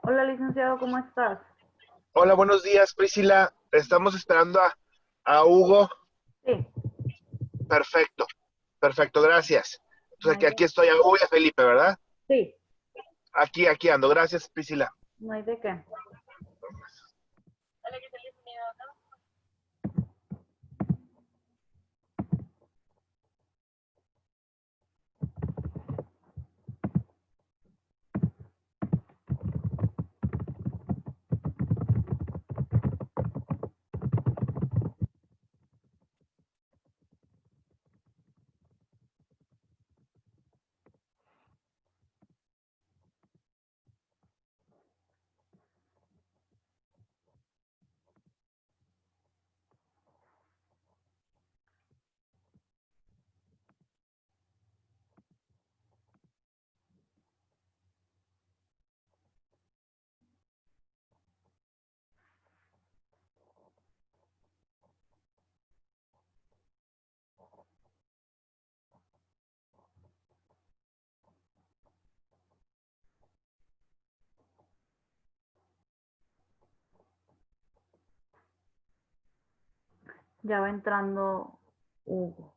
Hola, licenciado, ¿cómo estás? Hola, buenos días, Priscila. Estamos esperando a Hugo. Sí, Perfecto, perfecto, gracias. no Entonces hay aquí de, estoy, a Hugo y a Felipe, ¿verdad? sí, Aquí ando. Gracias, Priscila. no hay de qué. Ya va entrando Hugo.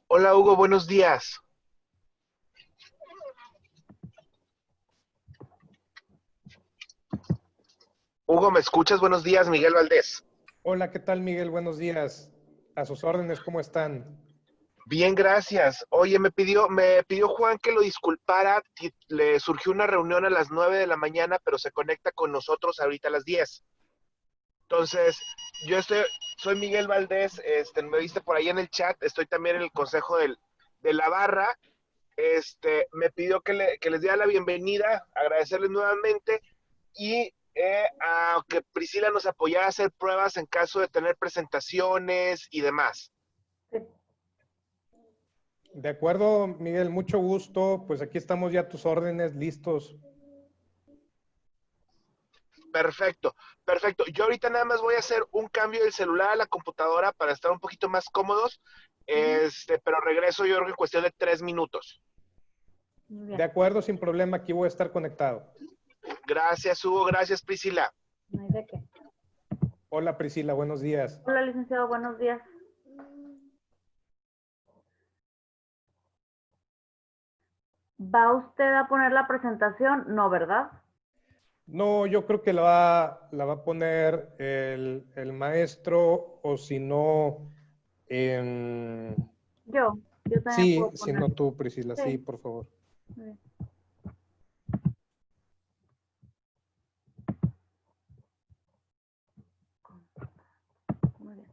Hola, Hugo, buenos días. Hugo, ¿me escuchas? Buenos días, Miguel Valdés. Hola, ¿qué tal, Miguel? Buenos días. A sus órdenes, ¿cómo están? Bien, gracias. Oye, me pidió Juan que lo disculpara. Le surgió una reunión a las 9 de la mañana, pero se conecta con nosotros ahorita a las 10. Entonces, yo soy Miguel Valdés, me viste por ahí en el chat, estoy también en el consejo de la barra. Me pidió que les diera la bienvenida, agradecerles nuevamente y a que Priscila nos apoyara a hacer pruebas en caso de tener presentaciones y demás. Sí, De acuerdo, Miguel, mucho gusto. Pues aquí estamos ya a tus órdenes, listos. Perfecto, perfecto. Yo ahorita nada más voy a hacer un cambio del celular a la computadora para estar un poquito más cómodos, ujú, pero regreso yo creo que en cuestión de 3 minutos. muy De bien, acuerdo, sin problema, aquí voy a estar conectado. Gracias, Hugo, gracias, Priscila. no hay de qué. Hola, Priscila, buenos días. Hola, licenciado, buenos días. ¿Va usted a poner la presentación? No, ¿verdad? No, yo creo que la va a poner el maestro, o si no, en... Yo también sí, puedo si poner. no tú, Priscila, Sí, sí, por favor. muy bien. Muy bien.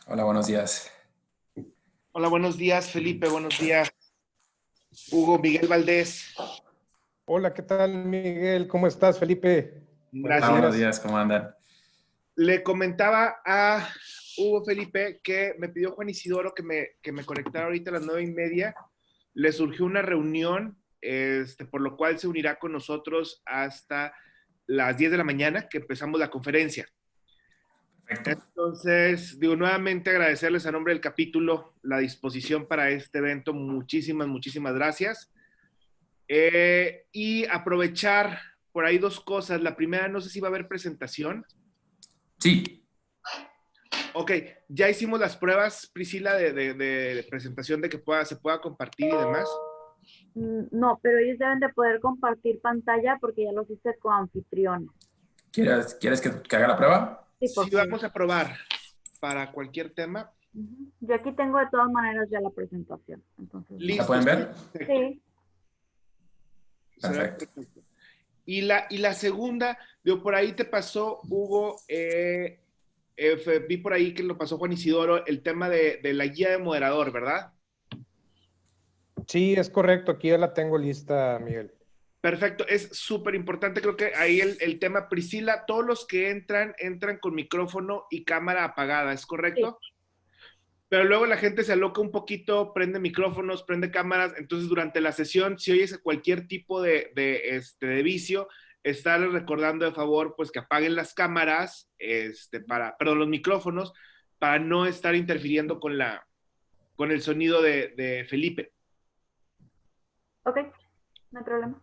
Hola, buenos días. Hola, buenos días, Felipe, buenos días. Hugo, Miguel Valdés, Hola, ¿qué tal, Miguel? ¿Cómo estás, Felipe? Buenos Hola, gracias. buenos días. días, ¿cómo andan? Le comentaba a Hugo Felipe que me pidió Juan Isidoro que me conectara ahorita a las 9:30. Le surgió una reunión, por lo cual se unirá con nosotros hasta las 10 de la mañana, que empezamos la conferencia. Perfecto. Entonces, digo, nuevamente agradecerles a nombre del capítulo la disposición para este evento. Muchísimas, muchísimas gracias. Y aprovechar por ahí dos cosas. La primera, no sé si va a haber presentación. Sí, Ok, ya hicimos las pruebas, Priscila, de presentación de que se pueda compartir y demás. No, pero ellos deben de poder compartir pantalla porque ya los hice con anfitriones. ¿quieres que haga la prueba? Sí, por Sí, favor. vamos a probar para cualquier tema. Ujú. Yo aquí tengo de todas maneras ya la presentación. Entonces, ¿La Listo. pueden ver? Perfecto. sí, Se ve Perfecto. perfecto. Y la segunda, digo, por ahí te pasó, Hugo, vi por ahí que lo pasó Juan Isidoro, el tema de la guía de moderador, ¿verdad? Sí, es correcto. Aquí ya la tengo lista, Miguel. Perfecto, es súper importante, creo que ahí el tema, Priscila, todos los que entran con micrófono y cámara apagada, ¿es correcto? Pero luego la gente se aloca un poquito, prende micrófonos, prende cámaras, entonces durante la sesión, si oyes cualquier tipo de vicio, estarles recordando de favor, pues que apaguen las cámaras, perdón, los micrófonos, para no estar interfiriendo con el sonido de Felipe. ok, no hay problema.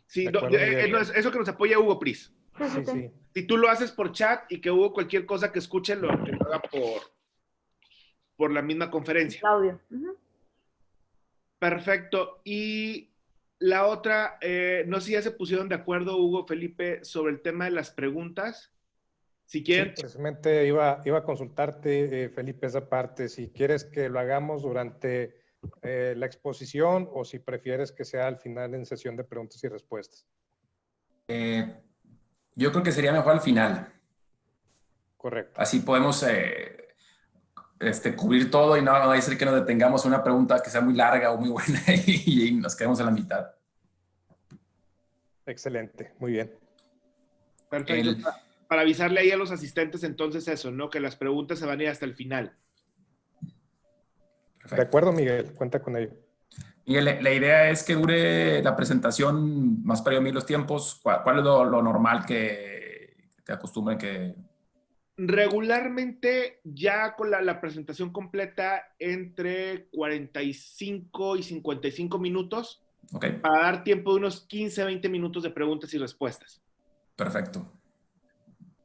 Sí, De acuerdo, Miguel. no, eso que nos apoya Hugo Pris. Sí, sí. Si tú lo haces por chat y que hubo cualquier cosa que escuche, que lo haga por la misma conferencia. El audio. Ujú. Perfecto. Y la otra, no sé si ya se pusieron de acuerdo, Hugo, Felipe, sobre el tema de las preguntas. Si Sí, quieren, precisamente iba a consultarte, Felipe, esa parte. Si quieres que lo hagamos durante la exposición o si prefieres que sea al final en sesión de preguntas y respuestas. Yo creo que sería mejor al final. Correcto. Así podemos cubrir todo y no va a ser que nos detengamos en una pregunta que sea muy larga o muy buena y nos quedemos a la mitad. Excelente. Muy bien. perfecto. El, Para avisarle ahí a los asistentes, entonces eso, ¿no? Que las preguntas se van a ir hasta el final. De perfecto. acuerdo, Miguel. Cuenta con ello. Y la idea es que dure la presentación más para mí los tiempos. ¿Cuál es lo normal que acostumbren que? Regularmente, ya con la presentación completa, entre 45 y 55 minutos, Ok, para dar tiempo de unos 15, 20 minutos de preguntas y respuestas. perfecto.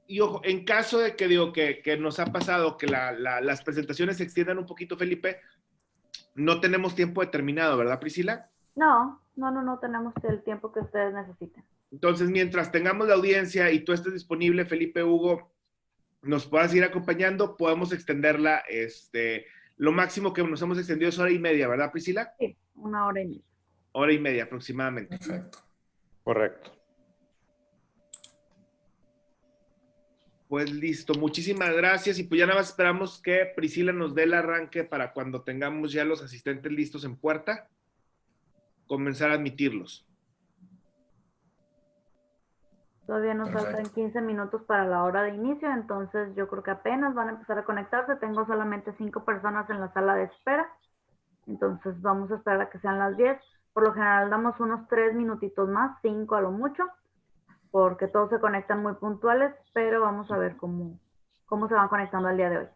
Y ojo, en caso de que digo que nos ha pasado que las presentaciones se extiendan un poquito, Felipe, no tenemos tiempo determinado, ¿verdad, Priscila? No tenemos el tiempo que ustedes necesiten. Entonces, mientras tengamos la audiencia y tú estés disponible, Felipe, Hugo, nos puedas ir acompañando, podemos extenderla. Lo máximo que nos hemos extendido es 1:30, ¿verdad, Priscila? Sí, 1 hora y media. 1:30 aproximadamente. Perfecto. Correcto. Pues listo, muchísimas gracias. Y pues ya nada más esperamos que Priscila nos dé el arranque para cuando tengamos ya los asistentes listos en puerta, comenzar a admitirlos. Todavía nos Perfecto. faltan 15 minutos para la hora de inicio, entonces yo creo que apenas van a empezar a conectarse. Tengo solamente 5 personas en la sala de espera, entonces vamos a esperar a que sean las 10. Por lo general damos unos 3 minutitos más, 5 a lo mucho, porque todos se conectan muy puntuales, pero vamos a ver cómo se van conectando al día de hoy.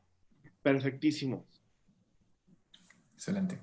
Perfectísimo. Excelente.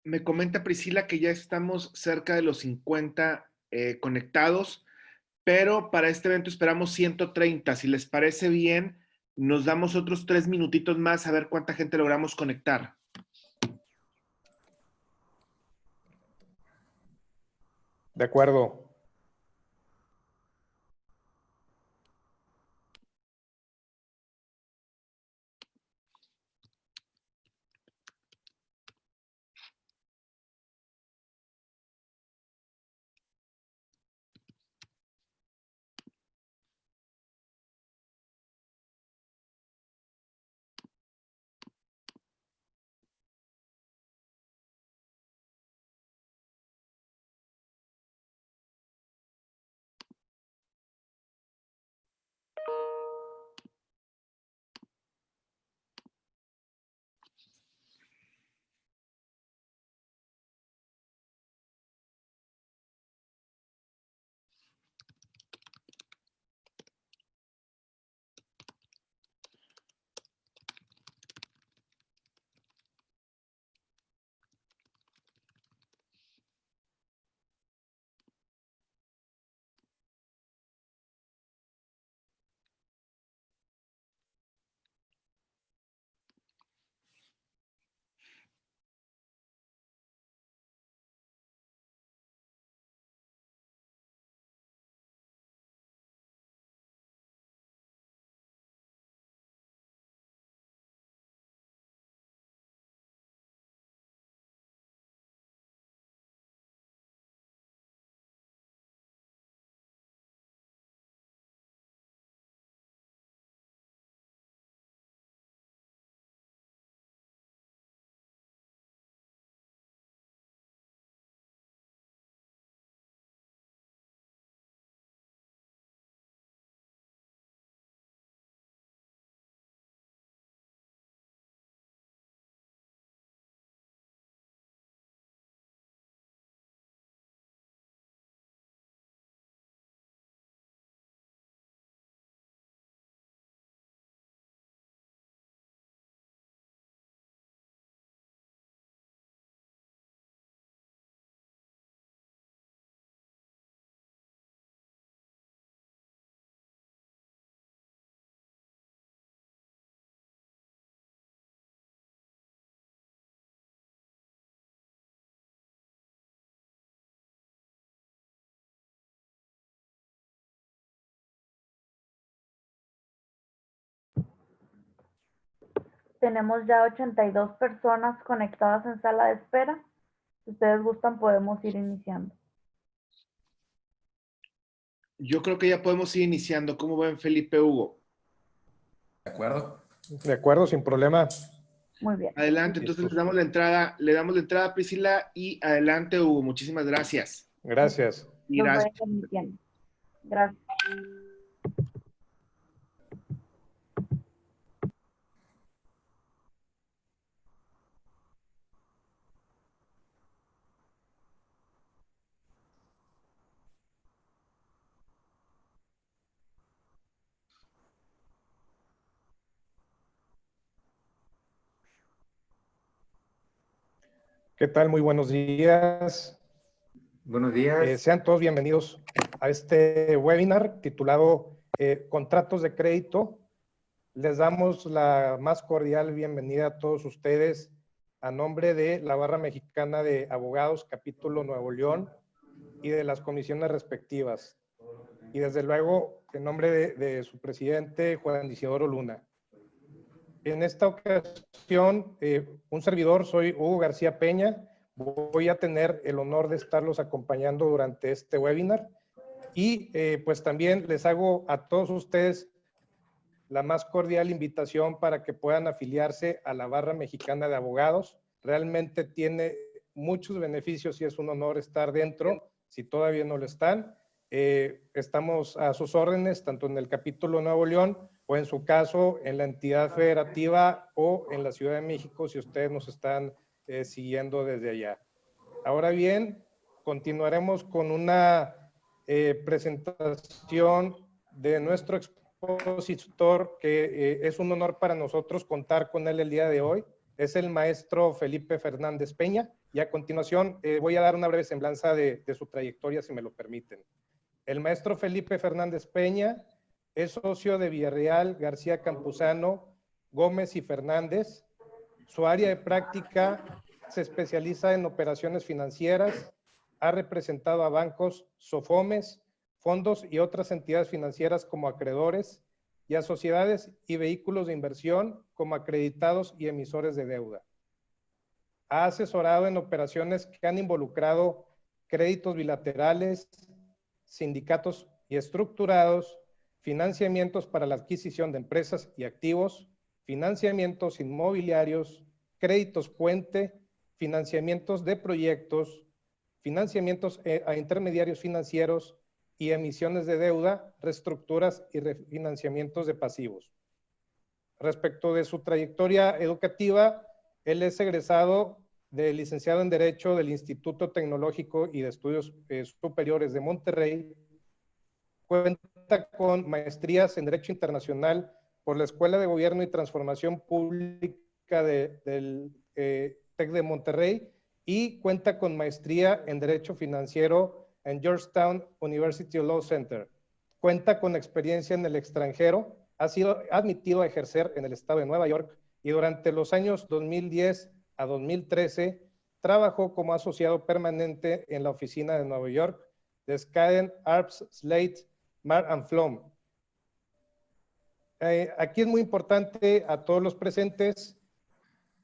Me comenta Priscila que ya estamos cerca de los 50 conectados, pero para este evento esperamos 130. Si les parece bien, nos damos otros 3 minutitos más a ver cuánta gente logramos conectar. De acuerdo. Tenemos ya 82 personas conectadas en sala de espera. Si ustedes gustan, podemos ir iniciando. Yo creo que ya podemos ir iniciando. ¿Cómo ven, Felipe, Hugo? ¿De acuerdo? De acuerdo, sin problema. Muy bien. Adelante, entonces le damos la entrada a Priscila y adelante, Hugo. Muchísimas gracias. Gracias. Y Los voy a gracias. ir iniciando. Gracias. ¿Qué tal? Muy buenos días. Buenos días. Sean todos bienvenidos a este webinar titulado Contratos de Crédito. Les damos la más cordial bienvenida a todos ustedes a nombre de la Barra Mexicana de Abogados, Capítulo Nuevo León, y de las comisiones respectivas. Y desde luego, en nombre de su presidente, Juan Isidoro Luna. En esta ocasión, un servidor, soy Hugo García Peña. Voy a tener el honor de estarlos acompañando durante este webinar. Y pues también les hago a todos ustedes la más cordial invitación para que puedan afiliarse a la Barra Mexicana de Abogados. Realmente tiene muchos beneficios y es un honor estar dentro, si todavía no lo están. Estamos a sus órdenes, tanto en el capítulo Nuevo León o en su caso en la entidad federativa o en la Ciudad de México, si ustedes nos están siguiendo desde allá. Ahora bien, continuaremos con una presentación de nuestro expositor, que es un honor para nosotros contar con él el día de hoy. Es el maestro Felipe Fernández Peña. Y a continuación voy a dar una breve semblanza de su trayectoria, si me lo permiten. El maestro Felipe Fernández Peña es socio de Villarreal, García Campuzano, Gómez y Fernández. Su área de práctica se especializa en operaciones financieras, ha representado a bancos, SOFOMES, fondos y otras entidades financieras como acreedores y a sociedades y vehículos de inversión como acreditados y emisores de deuda. Ha asesorado en operaciones que han involucrado créditos bilaterales, sindicatos y estructurados, financiamientos para la adquisición de empresas y activos, financiamientos inmobiliarios, créditos puente, financiamientos de proyectos, financiamientos a intermediarios financieros y emisiones de deuda, reestructuras y refinanciamientos de pasivos. Respecto de su trayectoria educativa, él es egresado de licenciado en Derecho del Instituto Tecnológico y de Estudios Superiores de Monterrey. Cuenta con maestrías en Derecho Internacional por la Escuela de Gobierno y Transformación Pública del TEC de Monterrey y cuenta con maestría en Derecho Financiero en Georgetown University Law Center. Cuenta con experiencia en el extranjero, ha sido admitido a ejercer en el estado de Nueva York y durante los años 2010 a 2013 trabajó como asociado permanente en la oficina de Nueva York de Skadden, Arps, Slate, Meagher & Flom. Aquí es muy importante a todos los presentes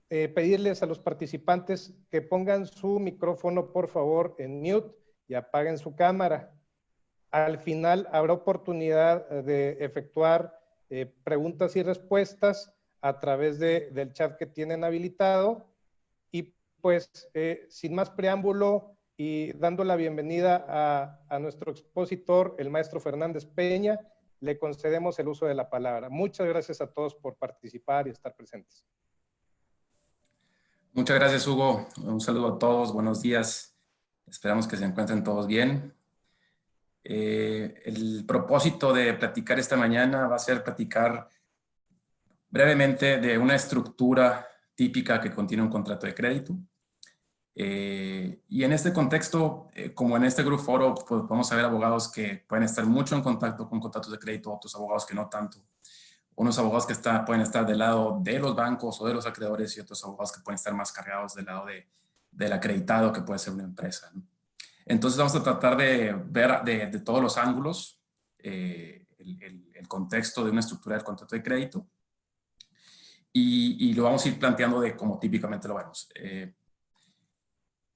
pedirles a los participantes que pongan su micrófono, por favor, en mute y apaguen su cámara. Al final habrá oportunidad de efectuar preguntas y respuestas a través del chat que tienen habilitado. Y pues, sin más preámbulo y dando la bienvenida a nuestro expositor, el maestro Fernández Peña, le concedemos el uso de la palabra. Muchas gracias a todos por participar y estar presentes. Muchas gracias, Hugo. Un saludo a todos. Buenos días. Esperamos que se encuentren todos bien. El propósito de platicar esta mañana va a ser platicar brevemente de una estructura típica que contiene un contrato de crédito. Y en este contexto, como en este Group Foro, pues podemos ver abogados que pueden estar mucho en contacto con contratos de crédito, otros abogados que no tanto. Unos abogados que pueden estar del lado de los bancos o de los acreedores y otros abogados que pueden estar más cargados del lado del acreditado, que puede ser una empresa, ¿no? Entonces vamos a tratar de ver de todos los ángulos el contexto de una estructura del contrato de crédito y lo vamos a ir planteando de cómo típicamente lo vemos.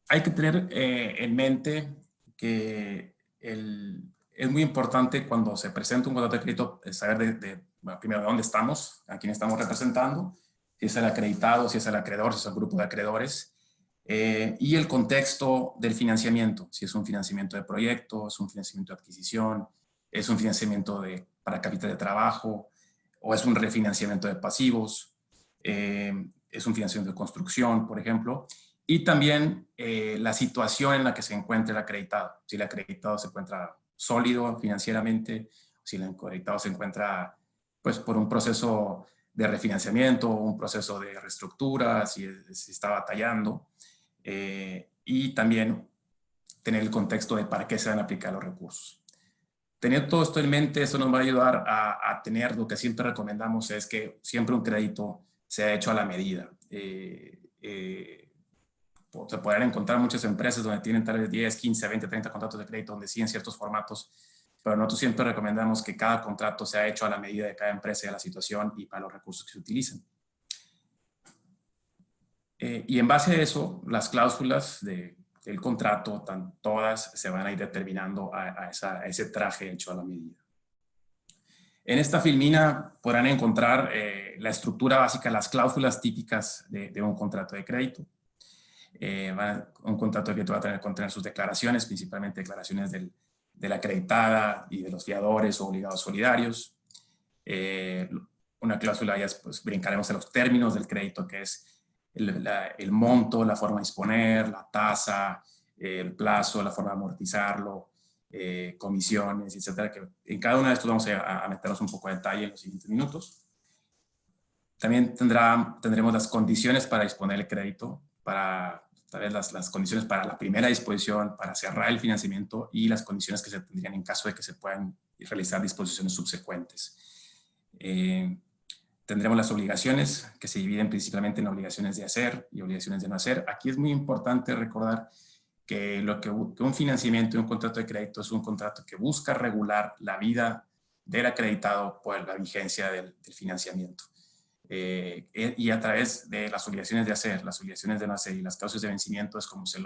Hay que tener en mente que es muy importante cuando se presenta un contrato de crédito saber bueno, primero de dónde estamos, a quién estamos representando, si es el acreditado, si es el acreedor, si es el grupo de acreedores, y el contexto del financiamiento, si es un financiamiento de proyecto, es un financiamiento de adquisición, es un financiamiento para capital de trabajo, o es un refinanciamiento de pasivos, es un financiamiento de construcción, por ejemplo, y también la situación en la que se encuentra el acreditado. Si el acreditado se encuentra sólido financieramente, si el acreditado se encuentra pues, por un proceso de refinanciamiento, un proceso de reestructura, si está batallando, y también tener el contexto de para qué se van a aplicar los recursos. Tener todo esto en mente, eso nos va a ayudar a tener lo que siempre recomendamos, es que siempre un crédito sea hecho a la medida. Se podrán encontrar muchas empresas donde tienen tal vez 10, 15, 20, 30 contratos de crédito donde siguen ciertos formatos, pero nosotros siempre recomendamos que cada contrato sea hecho a la medida de cada empresa y de la situación y para los recursos que se utilicen. Y en base a eso, las cláusulas del contrato, todas se van a ir determinando a ese traje hecho a la medida. En esta filmina podrán encontrar la estructura básica, las cláusulas típicas de un contrato de crédito. Un contrato de crédito va a contener sus declaraciones, principalmente declaraciones de la acreditada y de los fiadores o obligados solidarios. Una cláusula, ya pues, brincaremos a los términos del crédito, que es el monto, la forma de disponer, la tasa, el plazo, la forma de amortizarlo, comisiones, etcétera. Que en cada uno de estos vamos a meternos un poco de detalle en los siguientes minutos. También tendremos las condiciones para disponer el crédito, para tal vez las condiciones para la primera disposición, para cerrar el financiamiento y las condiciones que se tendrían en caso de que se puedan realizar disposiciones subsecuentes. Tendremos las obligaciones, que se dividen principalmente en obligaciones de hacer y obligaciones de no hacer. Aquí es muy importante recordar que un financiamiento y un contrato de crédito es un contrato que busca regular la vida del acreditado por la vigencia del financiamiento. Y a través de las obligaciones de hacer, las obligaciones de no hacer y las causas de vencimiento es como se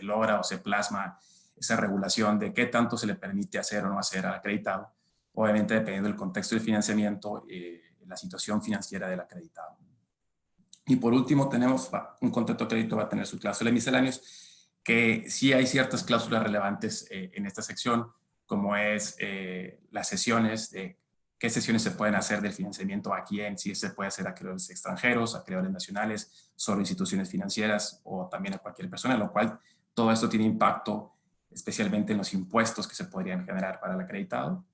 logra o se plasma esa regulación de qué tanto se le permite hacer o no hacer al acreditado, obviamente dependiendo del contexto del financiamiento, la situación financiera del acreditado. Y por último tenemos un contrato de crédito va a tener su cláusula de misceláneos, que sí hay ciertas cláusulas relevantes en esta sección, como es las sesiones, de qué sesiones se pueden hacer del financiamiento a quién, si se puede hacer a acreedores extranjeros, a acreedores nacionales, solo instituciones financieras o también a cualquier persona, lo cual todo esto tiene impacto especialmente en los impuestos que se podrían generar para el acreditado.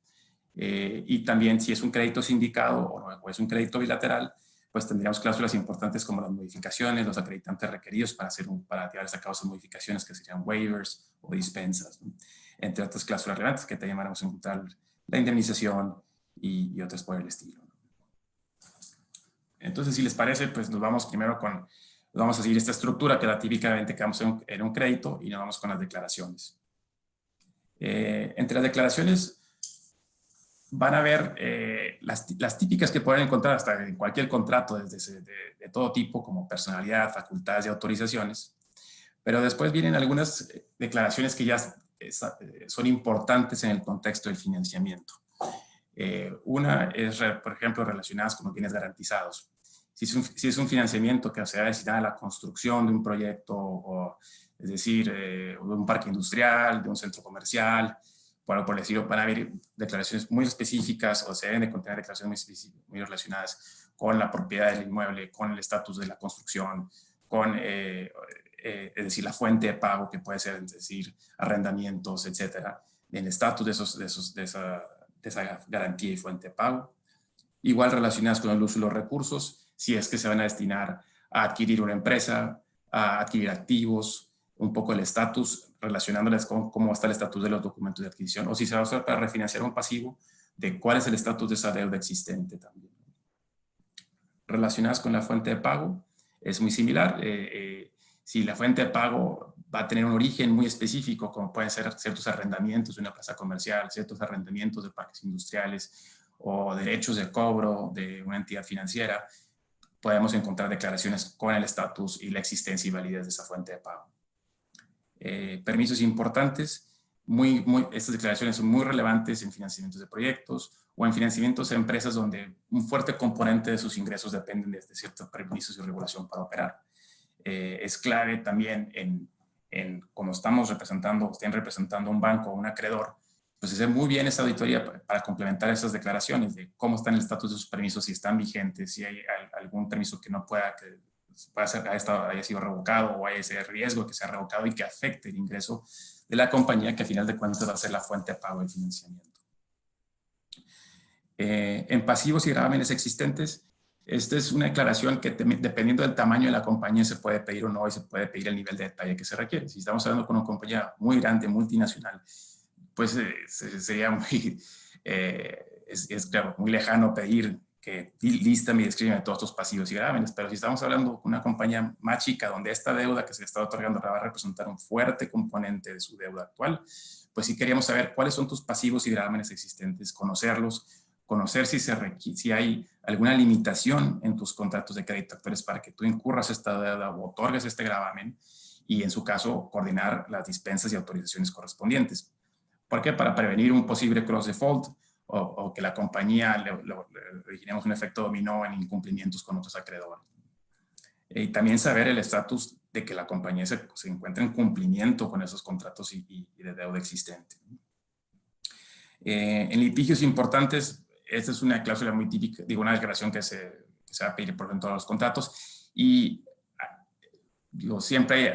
Y también si es un crédito sindicado o es un crédito bilateral, pues tendríamos cláusulas importantes como las modificaciones, los acreditantes requeridos para llevar a cabo esas modificaciones que serían waivers o dispensas, ¿no? Entre otras cláusulas relevantes que también vamos a encontrar la indemnización y otras por el estilo, ¿no? Entonces, si les parece, pues nos vamos primero vamos a seguir esta estructura que la típicamente que vamos en un crédito y nos vamos con las declaraciones. Entre las declaraciones van a ver las típicas que pueden encontrar hasta en cualquier contrato de todo tipo, como personalidad, facultades y autorizaciones. Pero después vienen algunas declaraciones que ya son importantes en el contexto del financiamiento. Una es, por ejemplo, relacionadas con los bienes garantizados. Si es un financiamiento que se va a destinar a la construcción de un proyecto, es decir, de un parque industrial, de un centro comercial, por decirlo, van a haber declaraciones muy específicas o se deben de contener declaraciones muy relacionadas con la propiedad del inmueble, con el estatus de la construcción, con, es decir, la fuente de pago que puede ser, es decir, arrendamientos, etcétera, el estatus de esa garantía y fuente de pago. Igual relacionadas con el uso de los recursos, si es que se van a destinar a adquirir una empresa, a adquirir activos, un poco el estatus, relacionándoles con cómo está el estatus de los documentos de adquisición, o si se va a usar para refinanciar un pasivo, de cuál es el estatus de esa deuda existente también. Relacionadas con la fuente de pago, es muy similar. Si la fuente de pago va a tener un origen muy específico, como pueden ser ciertos arrendamientos de una plaza comercial, ciertos arrendamientos de parques industriales o derechos de cobro de una entidad financiera, podemos encontrar declaraciones con el estatus y la existencia y validez de esa fuente de pago. Permisos importantes, estas declaraciones son muy relevantes en financiamientos de proyectos o en financiamientos de empresas donde un fuerte componente de sus ingresos dependen de ciertos permisos y regulación para operar. Es clave también cuando estén representando un banco o un acreedor, pues hacer muy bien esa auditoría para complementar esas declaraciones de cómo está el estatus de sus permisos, si están vigentes, si hay algún permiso que no pueda, que haya sido revocado o haya ese riesgo que sea revocado y que afecte el ingreso de la compañía, que a final de cuentas va a ser la fuente de pago del financiamiento. En pasivos y gravámenes existentes, esta es una declaración que dependiendo del tamaño de la compañía se puede pedir o no, y se puede pedir el nivel de detalle que se requiere. Si estamos hablando con una compañía muy grande, multinacional, pues sería claro, muy lejano pedir que lístame y descríbeme todos estos pasivos y gravámenes, pero si estamos hablando con una compañía más chica donde esta deuda que se le está otorgando va a representar un fuerte componente de su deuda actual, pues sí queríamos saber cuáles son tus pasivos y gravámenes existentes, conocerlos, conocer si hay alguna limitación en tus contratos de crédito actuales para que tú incurras esta deuda o otorgues este gravamen y en su caso coordinar las dispensas y autorizaciones correspondientes. ¿Por qué? Para prevenir un posible cross default o que la compañía le originemos un efecto dominó en incumplimientos con otros acreedores. Y también saber el estatus de que la compañía se encuentra en cumplimiento con esos contratos y de deuda existente. En litigios importantes, esta es una cláusula muy típica, digo, una declaración que se va a pedir por dentro de los contratos y digo, siempre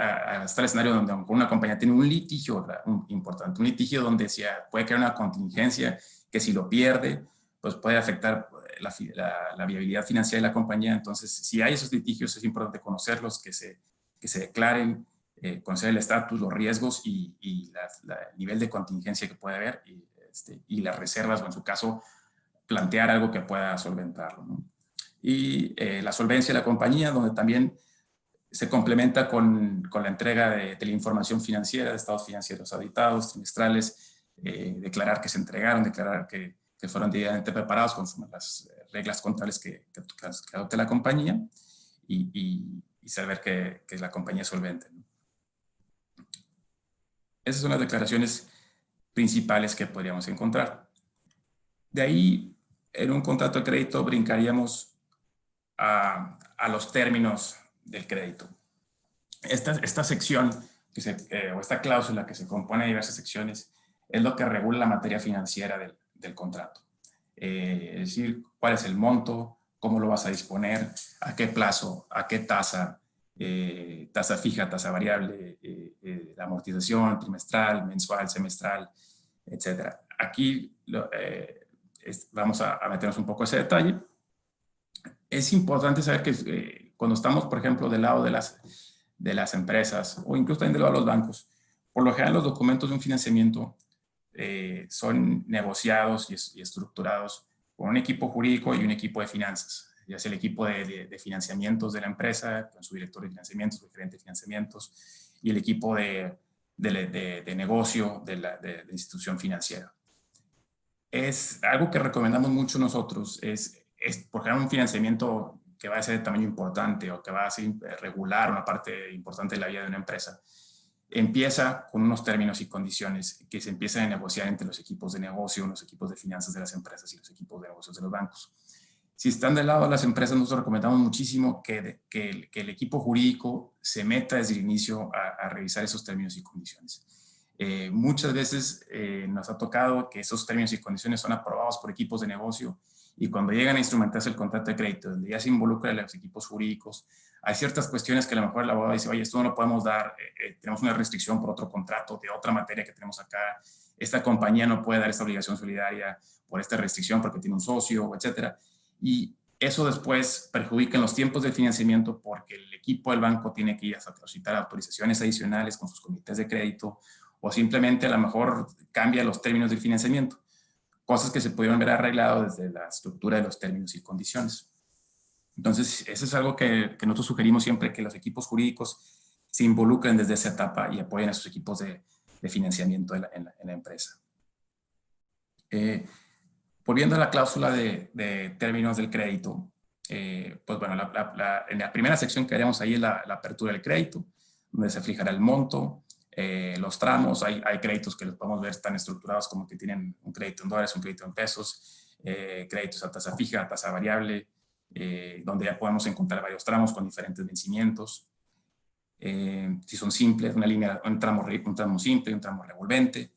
está el escenario donde una compañía tiene un litigio importante, un litigio donde puede crear una contingencia que si lo pierde, pues puede afectar la viabilidad financiera de la compañía. Entonces, si hay esos litigios, es importante conocerlos, que se declaren conocer el estatus, los riesgos y el nivel de contingencia que puede haber y las reservas, o en su caso, plantear algo que pueda solventarlo, ¿no? Y la solvencia de la compañía, donde también se complementa con la entrega de la información financiera, de estados financieros auditados, trimestrales, declarar que se entregaron, declarar que fueron debidamente preparados conforme a las reglas contables que adopte la compañía y saber que la compañía es solvente, ¿no? Esas son las declaraciones principales que podríamos encontrar. De ahí, en un contrato de crédito, brincaríamos a los términos del crédito. Esta sección, o esta cláusula que se compone de diversas secciones, es lo que regula la materia financiera del contrato. Es decir, cuál es el monto, cómo lo vas a disponer, a qué plazo, a qué tasa, tasa fija, tasa variable, la amortización trimestral, mensual, semestral, etc. Aquí vamos a meternos un poco ese detalle. Es importante saber que cuando estamos, por ejemplo, del lado de las empresas o incluso también del lado de los bancos, por lo general los documentos de un financiamiento son negociados y estructurados por un equipo jurídico y un equipo de finanzas, ya sea el equipo de financiamientos de la empresa, con su director de financiamientos, su gerente de financiamientos, y el equipo de negocio de la institución financiera. Es algo que recomendamos mucho nosotros, es por ejemplo un financiamiento que va a ser de tamaño importante o que va a ser regular una parte importante de la vida de una empresa. Empieza con unos términos y condiciones que se empiezan a negociar entre los equipos de negocio, los equipos de finanzas de las empresas y los equipos de negocios de los bancos. Si están del lado de las empresas, nosotros recomendamos muchísimo que el equipo jurídico se meta desde el inicio a revisar esos términos y condiciones. Muchas veces nos ha tocado que esos términos y condiciones son aprobados por equipos de negocio y cuando llegan a instrumentarse el contrato de crédito, donde ya se involucran los equipos jurídicos, hay ciertas cuestiones que a lo mejor el abogado dice, oye, esto no lo podemos dar, tenemos una restricción por otro contrato de otra materia que tenemos acá, esta compañía no puede dar esta obligación solidaria por esta restricción porque tiene un socio, etcétera. Y eso después perjudica en los tiempos de financiamiento porque el equipo del banco tiene que ir a solicitar autorizaciones adicionales con sus comités de crédito o simplemente a lo mejor cambia los términos del financiamiento. Cosas que se pudieron ver arregladas desde la estructura de los términos y condiciones. Entonces, eso es algo que nosotros sugerimos siempre, que los equipos jurídicos se involucren desde esa etapa y apoyen a sus equipos de financiamiento en la empresa. Volviendo a la cláusula de términos del crédito, pues bueno, en la primera sección que haremos ahí es la apertura del crédito, donde se fijará el monto, los tramos. Hay créditos que los podemos ver están estructurados como que tienen un crédito en dólares, un crédito en pesos, créditos a tasa fija, a tasa variable, donde ya podemos encontrar varios tramos con diferentes vencimientos. Si son simples, un tramo simple, un tramo revolvente,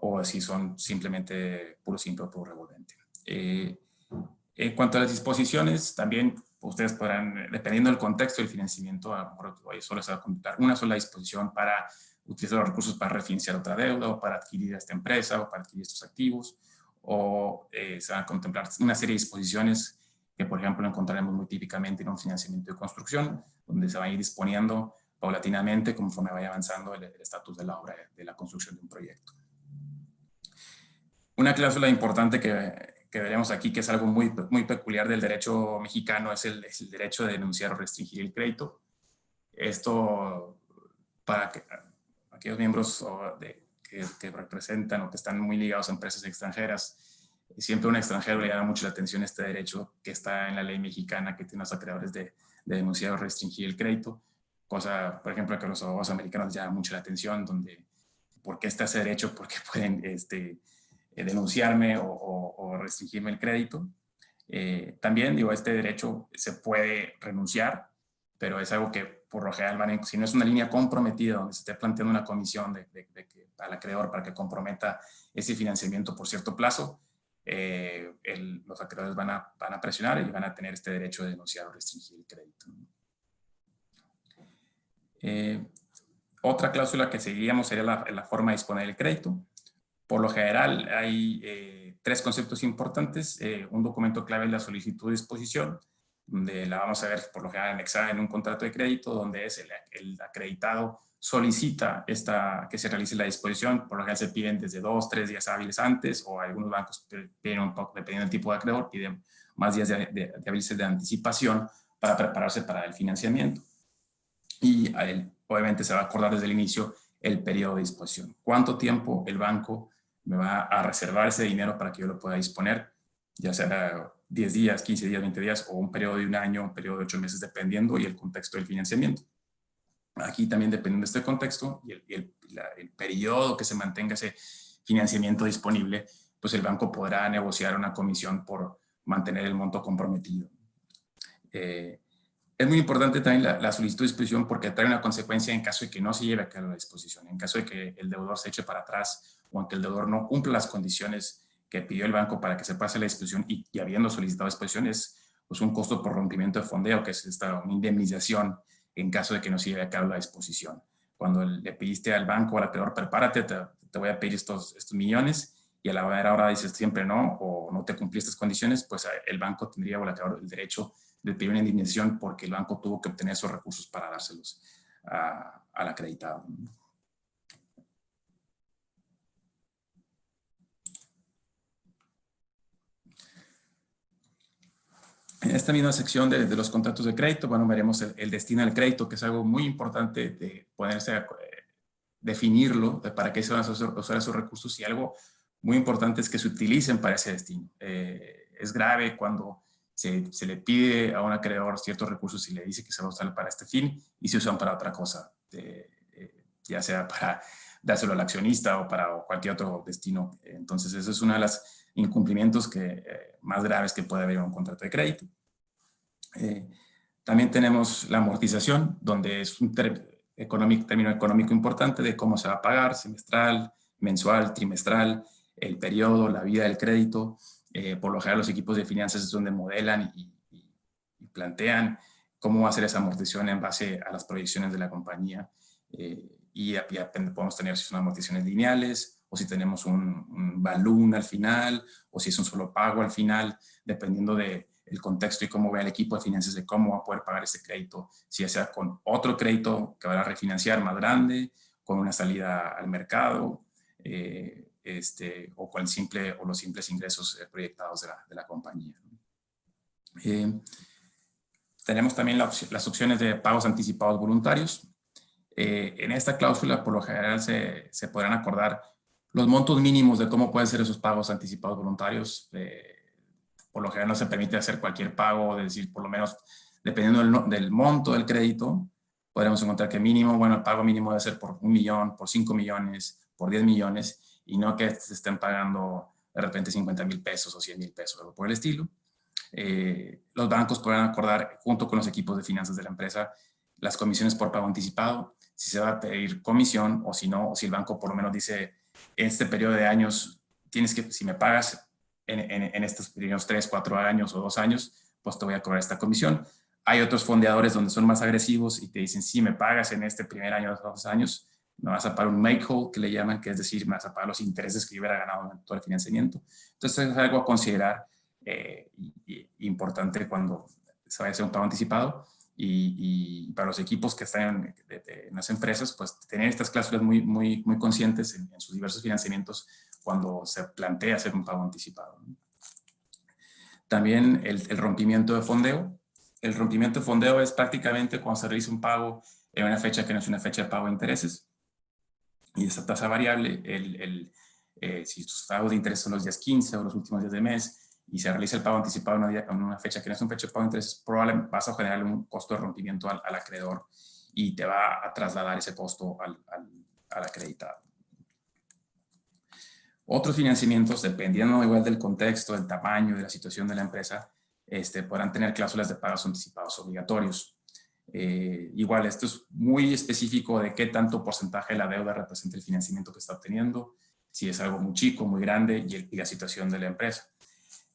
o si son simplemente puro simple o puro revolvente. En cuanto a las disposiciones, también ustedes podrán, dependiendo del contexto del financiamiento, a lo mejor solo se va a contemplar una sola disposición para utilizar los recursos para refinanciar otra deuda o para adquirir esta empresa o para adquirir estos activos, o se van a contemplar una serie de disposiciones que, por ejemplo, encontraremos muy típicamente en un financiamiento de construcción, donde se va a ir disponiendo paulatinamente conforme vaya avanzando el estatus de la obra, de la construcción de un proyecto. Una cláusula importante que veremos aquí, que es algo muy, muy peculiar del derecho mexicano, es el derecho de denunciar o restringir el crédito. Esto para aquellos miembros que representan o que están muy ligados a empresas extranjeras, siempre a un extranjero le llama mucho la atención este derecho que está en la ley mexicana que tiene los acreedores de denunciar o restringir el crédito, cosa, por ejemplo, que a los abogados americanos les llama mucho la atención, donde, ¿por qué está ese derecho? Porque pueden denunciarme o restringirme el crédito. También, digo, este derecho se puede renunciar, pero es algo que por lo general, si no es una línea comprometida donde se esté planteando una comisión al acreedor para que comprometa ese financiamiento por cierto plazo, los acreedores van a presionar y van a tener este derecho de denunciar o restringir el crédito. Otra cláusula que seguiríamos sería la forma de disponer el crédito. Por lo general hay tres conceptos importantes. Un documento clave es la solicitud de disposición, donde la vamos a ver por lo general anexada en un contrato de crédito, donde es el acreditado solicita que se realice la disposición. Por lo general se piden desde 2 a 3 días hábiles antes, o algunos bancos piden un poco, dependiendo del tipo de acreedor, piden más días de hábiles de anticipación para prepararse para el financiamiento. Y obviamente se va a acordar desde el inicio el periodo de disposición. ¿Cuánto tiempo el banco me va a reservar ese dinero para que yo lo pueda disponer? Ya sea 10 días, 15 días, 20 días, o un periodo de 1 año, un periodo de 8 meses, dependiendo y el contexto del financiamiento. Aquí también, dependiendo de este contexto y el periodo que se mantenga ese financiamiento disponible, pues el banco podrá negociar una comisión por mantener el monto comprometido. Es muy importante también la solicitud de disposición, porque trae una consecuencia en caso de que no se lleve a cabo la disposición. En caso de que el deudor se eche para atrás, o en que el deudor no cumpla las condiciones que pidió el banco para que se pase la disposición, y habiendo solicitado disposición, es pues un costo por rompimiento de fondeo, que es una indemnización en caso de que no se lleve a cabo la disposición. Cuando le pediste al banco o al acreedor, prepárate, te voy a pedir estos millones, y a la hora dices siempre no, o no te cumpliste estas condiciones, pues el banco tendría, o el acreedor, el derecho de pedir una indemnización, porque el banco tuvo que obtener esos recursos para dárselos al acreditado. En esta misma sección de los contratos de crédito, bueno, veremos el destino del crédito, que es algo muy importante de ponerse definirlo, de para qué se van a usar esos recursos, y algo muy importante es que se utilicen para ese destino. Es grave cuando se le pide a un acreedor ciertos recursos y le dice que se va a usar para este fin y se usan para otra cosa, ya sea para dárselo al accionista o para cualquier otro destino. Entonces, eso es uno de los incumplimientos más graves que puede haber en un contrato de crédito. También tenemos la amortización, donde es un término económico importante de cómo se va a pagar: semestral, mensual, trimestral, el periodo, la vida del crédito. Por lo general, los equipos de finanzas es donde modelan y plantean cómo va a ser esa amortización en base a las proyecciones de la compañía. Y podemos tener si son amortizaciones lineales, o si tenemos un balloon al final, o si es un solo pago al final, dependiendo del contexto y cómo vea el equipo de finanzas de cómo va a poder pagar ese crédito, si ya sea con otro crédito que va a refinanciar más grande, con una salida al mercado, o con los simples ingresos proyectados de la compañía. Tenemos también las opciones de pagos anticipados voluntarios. En esta cláusula, por lo general, se podrán acordar los montos mínimos de cómo pueden ser esos pagos anticipados voluntarios. Por lo general no se permite hacer cualquier pago, es decir, por lo menos dependiendo del monto del crédito, podremos encontrar que mínimo, bueno, el pago mínimo debe ser por 1 millón, por 5 millones, por 10 millones, y no que se estén pagando de repente 50,000 pesos o 100,000 pesos, algo por el estilo. Los bancos podrán acordar, junto con los equipos de finanzas de la empresa, las comisiones por pago anticipado, si se va a pedir comisión o si no, o si el banco por lo menos dice: en este periodo de años, si me pagas en estos primeros 3, 4 años o 2 años, pues te voy a cobrar esta comisión. Hay otros fondeadores donde son más agresivos y te dicen: si me pagas en este primer año o 2 años, me vas a pagar un make whole, que le llaman, que es decir, me vas a pagar los intereses que yo hubiera ganado en todo el financiamiento. Entonces es algo a considerar importante cuando se vaya a hacer un pago anticipado, y para los equipos que están en las empresas, pues tener estas cláusulas muy conscientes en sus diversos financiamientos cuando se plantea hacer un pago anticipado. También el rompimiento de fondeo. El rompimiento de fondeo es prácticamente cuando se realiza un pago en una fecha que no es una fecha de pago de intereses, y esa tasa variable, si tus pagos de interés son los días 15 o los últimos días del mes, y se realiza el pago anticipado en una fecha que no es una fecha de pago de intereses, probablemente vas a generar un costo de rompimiento al acreedor, y te va a trasladar ese costo al acreditado. Otros financiamientos, dependiendo igual del contexto, del tamaño, de la situación de la empresa, podrán tener cláusulas de pagos anticipados obligatorios. Igual, esto es muy específico de qué tanto porcentaje de la deuda representa el financiamiento que está obteniendo, si es algo muy chico, muy grande, y la situación de la empresa.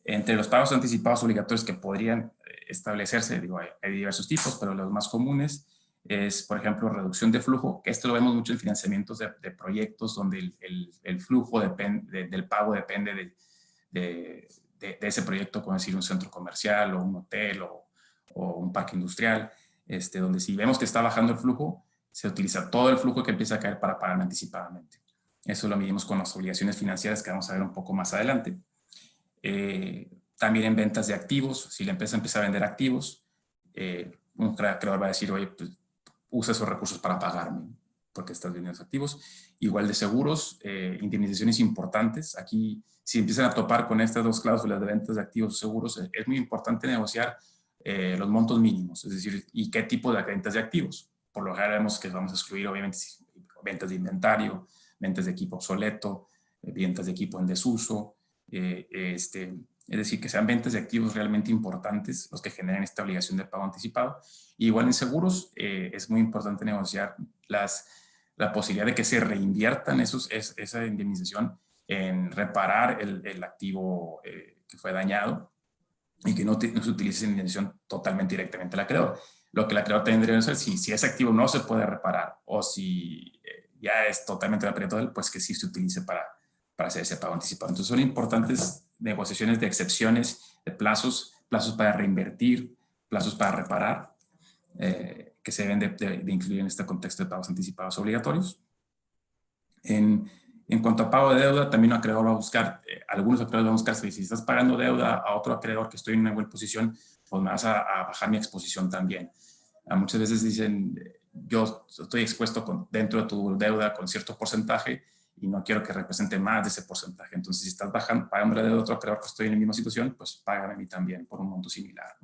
Entre los pagos anticipados obligatorios que podrían establecerse, hay diversos tipos, pero los más comunes es, por ejemplo, reducción de flujo, que esto lo vemos mucho en financiamientos de proyectos donde el flujo del pago depende de ese proyecto, como decir un centro comercial o un hotel o un parque industrial, donde si vemos que está bajando el flujo, se utiliza todo el flujo que empieza a caer para pagarme anticipadamente. Eso lo medimos con las obligaciones financieras que vamos a ver un poco más adelante. También en ventas de activos, si la empresa empieza a vender activos, un creador va a decir, oye, pues, usa esos recursos para pagarme, porque estás vendiendo esos activos. Igual de seguros, indemnizaciones importantes. Aquí, si empiezan a topar con estas dos cláusulas de ventas de activos o seguros, es muy importante negociar los montos mínimos, es decir, y qué tipo de ventas de activos. Por lo general vemos que vamos a excluir, obviamente, ventas de inventario, ventas de equipo obsoleto, ventas de equipo en desuso, es decir, que sean ventas de activos realmente importantes los que generen esta obligación de pago anticipado. Y igual en seguros es muy importante negociar la posibilidad de que se reinviertan esa indemnización en reparar el activo que fue dañado y que no se utilice esa indemnización totalmente directamente al acreedor. Lo que el acreedor tendría que hacer, si ese activo no se puede reparar o si ya es totalmente la pérdida total, pues que sí se utilice para hacer ese pago anticipado. Entonces son importantes negociaciones de excepciones, de plazos para reinvertir, plazos para reparar, que se deben de incluir en este contexto de pagos anticipados obligatorios. En cuanto a pago de deuda, también un acreedor va a buscar, algunos acreedores van a buscar, si estás pagando deuda a otro acreedor que estoy en una buena posición, pues me vas a bajar mi exposición también. Muchas veces dicen, yo estoy expuesto dentro de tu deuda con cierto porcentaje y no quiero que represente más de ese porcentaje. Entonces, si estás pagando la deuda a otro acreedor que estoy en la misma situación, pues págame a mí también por un monto similar.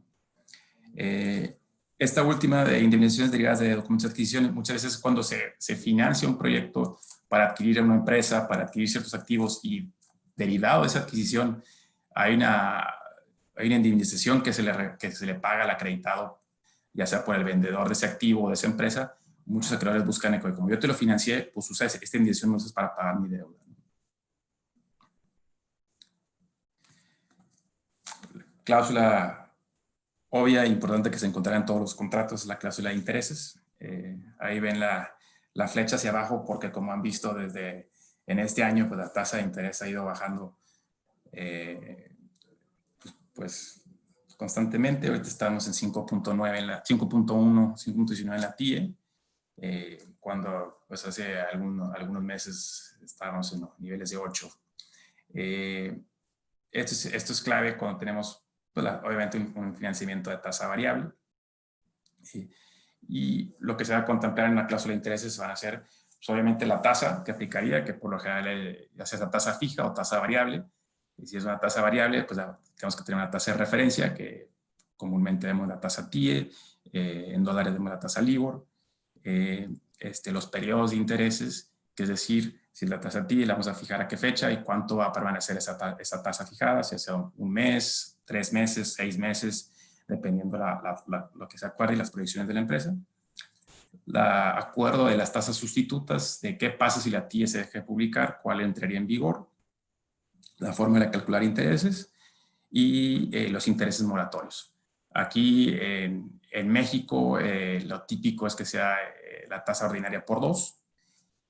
Esta última de indemnizaciones derivadas de documentos de adquisición, muchas veces cuando se financia un proyecto para adquirir una empresa, para adquirir ciertos activos y derivado de esa adquisición hay una indemnización que se le paga al acreditado, ya sea por el vendedor de ese activo o de esa empresa. Muchos acreedores buscan, como yo te lo financié, pues usa esta indemnización para pagar mi deuda. Cláusula obvia e importante que se encontrará en todos los contratos es la cláusula de intereses. Ahí ven la flecha hacia abajo porque, como han visto en este año, pues la tasa de interés ha ido bajando pues constantemente. Ahorita estamos en 5.9, 5.1, 5.19 en la TIE, cuando pues hace algunos meses estábamos en los niveles de 8. Esto es clave cuando tenemos pues, obviamente un financiamiento de tasa variable. Y lo que se va a contemplar en la cláusula de intereses van a ser pues, obviamente la tasa que aplicaría, que por lo general ya sea tasa fija o tasa variable. Y si es una tasa variable, pues tenemos que tener una tasa de referencia, que comúnmente vemos la tasa TIE, en dólares vemos la tasa LIBOR, los periodos de intereses, que es decir, si la tasa TIE la vamos a fijar a qué fecha y cuánto va a permanecer esa tasa fijada, si sea un mes, 3 meses, 6 meses, dependiendo lo que se acuerde y las proyecciones de la empresa. Acuerdo de las tasas sustitutas, de qué pasa si la TIE se deja de publicar, cuál entraría en vigor, la forma de calcular intereses y los intereses moratorios. Aquí en México lo típico es que sea la tasa ordinaria por 2.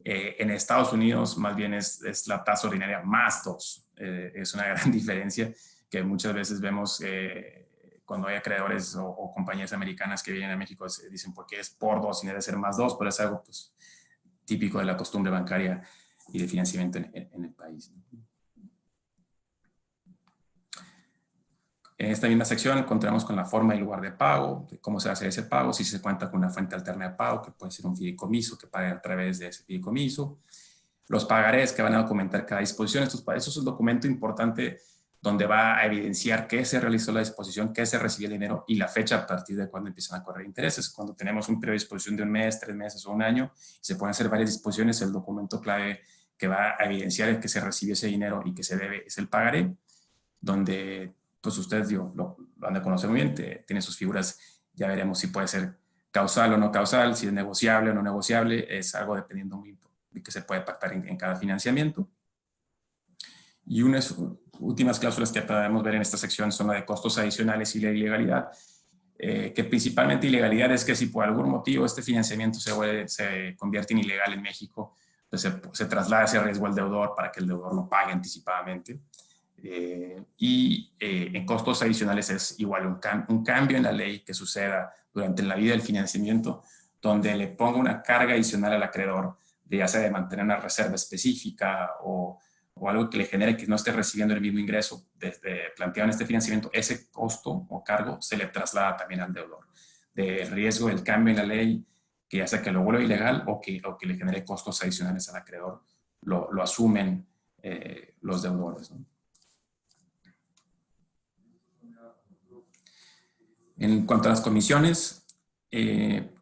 En Estados Unidos más bien es la tasa ordinaria más 2. Es una gran diferencia que muchas veces vemos cuando hay acreedores o compañías americanas que vienen a México, dicen por qué es por 2 y debe ser más 2, pero es algo pues, típico de la costumbre bancaria y de financiamiento en el país. En esta misma sección encontramos con la forma y lugar de pago, de cómo se hace ese pago, si se cuenta con una fuente alterna de pago, que puede ser un fideicomiso, que pague a través de ese fideicomiso, los pagarés que van a documentar cada disposición. Eso es un documento importante donde va a evidenciar qué se realizó la disposición, qué se recibió el dinero y la fecha a partir de cuando empiezan a correr intereses. Cuando tenemos un periodo de disposición de 1 mes, 3 meses o 1 año, se pueden hacer varias disposiciones. El documento clave que va a evidenciar el que se recibió ese dinero y que se debe es el pagaré, donde pues ustedes lo han de conocer muy bien, tiene sus figuras, ya veremos si puede ser causal o no causal, si es negociable o no negociable, es algo dependiendo muy de que se puede pactar en cada financiamiento. Y unas últimas cláusulas que podemos ver en esta sección son la de costos adicionales y la ilegalidad, que principalmente ilegalidad es que si por algún motivo este financiamiento se convierte en ilegal en México, pues se traslada ese riesgo al deudor para que el deudor lo pague anticipadamente. En costos adicionales es igual un cambio en la ley que suceda durante la vida del financiamiento, donde le ponga una carga adicional al acreedor, ya sea de mantener una reserva específica o algo que le genere que no esté recibiendo el mismo ingreso desde planteado en este financiamiento, ese costo o cargo se le traslada también al deudor. Del riesgo del cambio en la ley, que ya sea que lo vuelva ilegal o que le genere costos adicionales al acreedor, lo asumen los deudores, ¿no? En cuanto a las comisiones,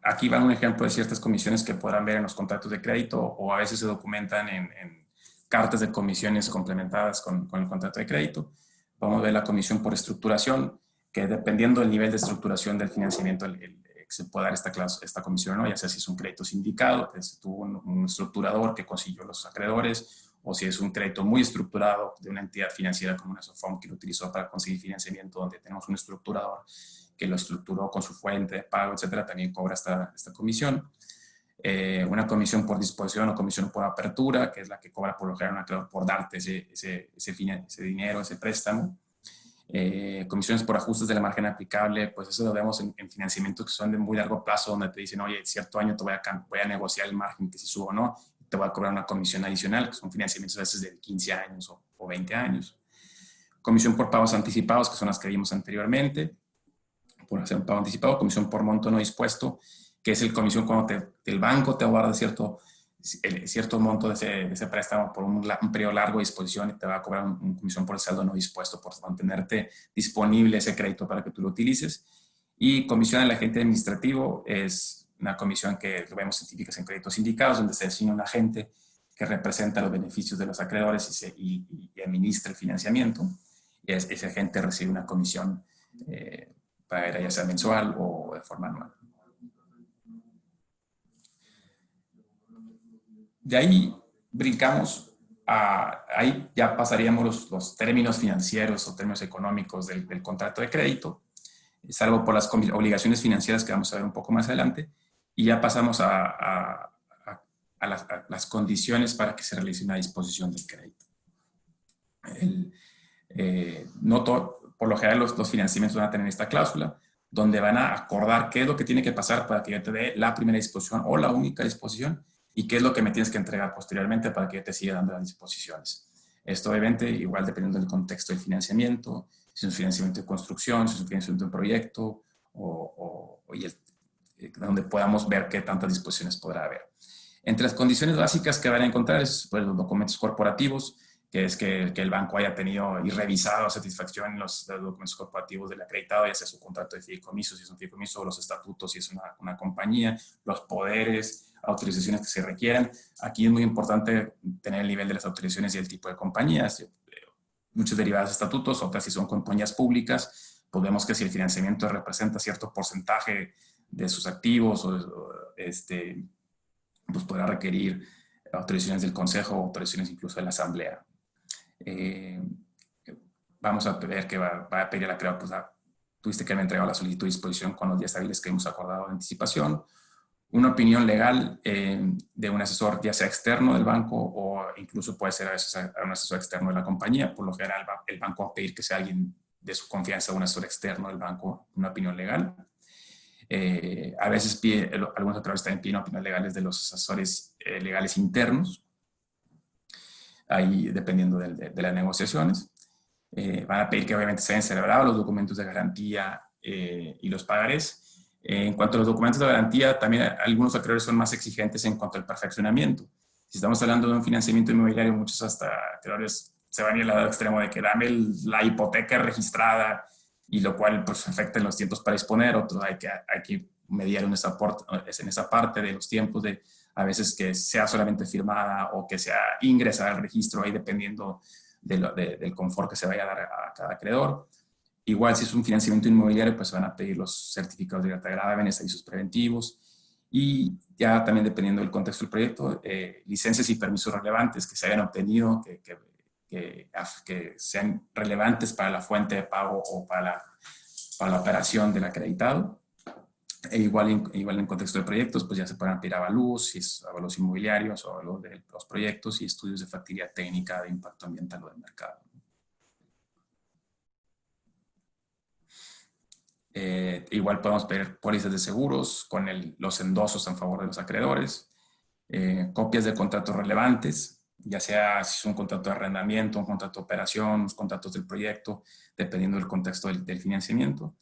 aquí va un ejemplo de ciertas comisiones que podrán ver en los contratos de crédito o a veces se documentan en cartas de comisiones complementadas con el contrato de crédito. Vamos a ver la comisión por estructuración, que dependiendo del nivel de estructuración del financiamiento se puede dar esta comisión, ¿no? Ya sea si es un crédito sindicado, que tuvo un estructurador que consiguió los acreedores, o si es un crédito muy estructurado de una entidad financiera como una SOFOM que lo utilizó para conseguir financiamiento, donde tenemos un estructurador que lo estructuró con su fuente de pago, etcétera, también cobra esta comisión. Una comisión por disposición o comisión por apertura, que es la que cobra por lo general un acreedor por darte ese dinero, ese préstamo. Comisiones por ajustes de la margen aplicable, pues eso lo vemos en financiamientos que son de muy largo plazo, donde te dicen, oye, cierto año te voy a negociar el margen que si subo o no, te voy a cobrar una comisión adicional, que son financiamientos a veces de 15 años o 20 años. Comisión por pagos anticipados, que son las que vimos anteriormente, por hacer un pago anticipado. Comisión por monto no dispuesto, que es el comisión cuando el banco te guarda cierto monto de ese préstamo por un periodo largo de disposición y te va a cobrar una comisión por el saldo no dispuesto, por mantenerte disponible ese crédito para que tú lo utilices. Y comisión al agente administrativo es una comisión que lo vemos típicas en créditos sindicados, donde se designa un agente que representa los beneficios de los acreedores y administra el financiamiento. Y ese agente recibe una comisión para ya sea mensual o de forma anual. De ahí brincamos ahí ya pasaríamos los términos financieros o términos económicos del contrato de crédito, salvo por las obligaciones financieras que vamos a ver un poco más adelante, y ya pasamos a las condiciones para que se realice una disposición del crédito. Por lo general los financiamientos van a tener esta cláusula, donde van a acordar qué es lo que tiene que pasar para que yo te dé la primera disposición o la única disposición, y qué es lo que me tienes que entregar posteriormente para que yo te siga dando las disposiciones. Esto obviamente igual dependiendo del contexto del financiamiento, si es un financiamiento de construcción, si es un financiamiento de proyecto, donde podamos ver qué tantas disposiciones podrá haber. Entre las condiciones básicas que van a encontrar es pues, los documentos corporativos, que es que el banco haya tenido y revisado a satisfacción los documentos corporativos del acreditado, ya sea su contrato de fideicomiso, si es un fideicomiso, o los estatutos, si es una compañía, los poderes, autorizaciones que se requieran. Aquí es muy importante tener el nivel de las autorizaciones y el tipo de compañías. Muchos derivados de estatutos, otras si son compañías públicas, pues vemos que si el financiamiento representa cierto porcentaje de sus activos, pues podrá requerir autorizaciones del Consejo o autorizaciones incluso de la Asamblea. Vamos a ver que va a pedir a la acreedor, pues tuviste que haber entregado la solicitud de disposición con los días hábiles que hemos acordado de anticipación, una opinión legal de un asesor, ya sea externo del banco o incluso puede ser a un asesor externo de la compañía. Por lo general, el banco va a pedir que sea alguien de su confianza, un asesor externo del banco, una opinión legal. A veces algunos acreedores también piden opiniones legales de los asesores legales internos, ahí dependiendo de las negociaciones. Van a pedir que obviamente se hayan celebrado los documentos de garantía y los pagarés. En cuanto a los documentos de garantía, también algunos acreedores son más exigentes en cuanto al perfeccionamiento. Si estamos hablando de un financiamiento inmobiliario, muchos hasta acreedores se van a ir al lado extremo de que dame la hipoteca registrada, y lo cual pues afecta en los tiempos para disponer. Otros hay que mediar en esa parte de los tiempos de a veces que sea solamente firmada o que sea ingresada al registro, ahí dependiendo del confort que se vaya a dar a cada acreedor. Igual si es un financiamiento inmobiliario, pues van a pedir los certificados de libertad de gravámenes, avisos preventivos, y ya también dependiendo del contexto del proyecto, licencias y permisos relevantes que se hayan obtenido, que sean relevantes para la fuente de pago o para la operación del acreditado. E igual en contexto de proyectos, pues ya se pueden pedir avalúos, si es avalúos inmobiliarios o avalúos de los proyectos, y estudios de factibilidad técnica, de impacto ambiental o del mercado. Igual podemos pedir pólizas de seguros con los endosos en favor de los acreedores, copias de contratos relevantes, ya sea si es un contrato de arrendamiento, un contrato de operación, los contratos del proyecto, dependiendo del contexto del financiamiento.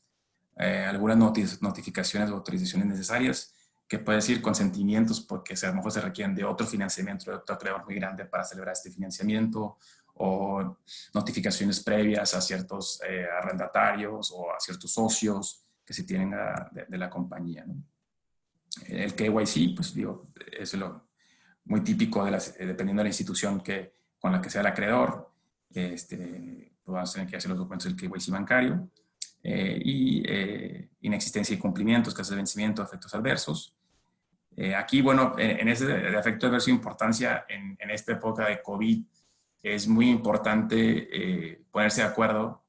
Algunas notificaciones o autorizaciones necesarias, que puede decir consentimientos porque a lo mejor se requieren de otro financiamiento, de otro acreedor muy grande para celebrar este financiamiento, o notificaciones previas a ciertos arrendatarios o a ciertos socios que se tienen de la compañía, ¿no? El KYC, pues digo, es muy típico dependiendo de la institución con la que sea el acreedor, pues vamos a tener que hacer los documentos del KYC bancario, inexistencia de cumplimientos, casos de vencimiento, efectos adversos. Aquí, bueno, en ese de efecto adverso de importancia, en esta época de COVID, es muy importante ponerse de acuerdo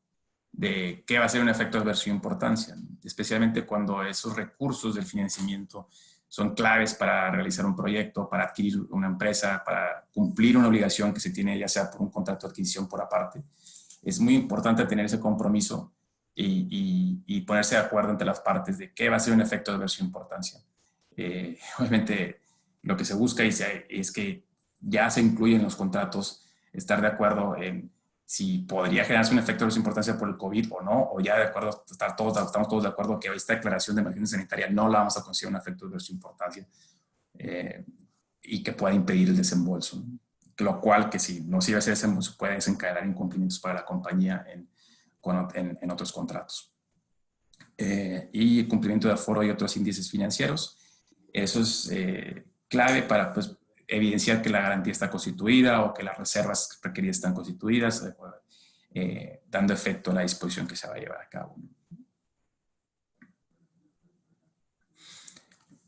de qué va a ser un efecto adverso de importancia, ¿no? Especialmente cuando esos recursos del financiamiento son claves para realizar un proyecto, para adquirir una empresa, para cumplir una obligación que se tiene, ya sea por un contrato de adquisición por aparte. Es muy importante tener ese compromiso y ponerse de acuerdo entre las partes de qué va a ser un efecto adverso de importancia. Obviamente, lo que se busca es que ya se incluye en los contratos estar de acuerdo en si podría generarse un efecto de importancia por el COVID o no, o ya de acuerdo, estamos todos de acuerdo que esta declaración de emergencia sanitaria no la vamos a considerar un efecto de importancia y que pueda impedir el desembolso, ¿no? Lo cual, que si no sirve ese desembolso, puede desencadenar incumplimientos para la compañía en otros contratos. Y cumplimiento de aforo y otros índices financieros. Eso es clave para, pues, evidenciar que la garantía está constituida o que las reservas requeridas están constituidas, dando efecto a la disposición que se va a llevar a cabo.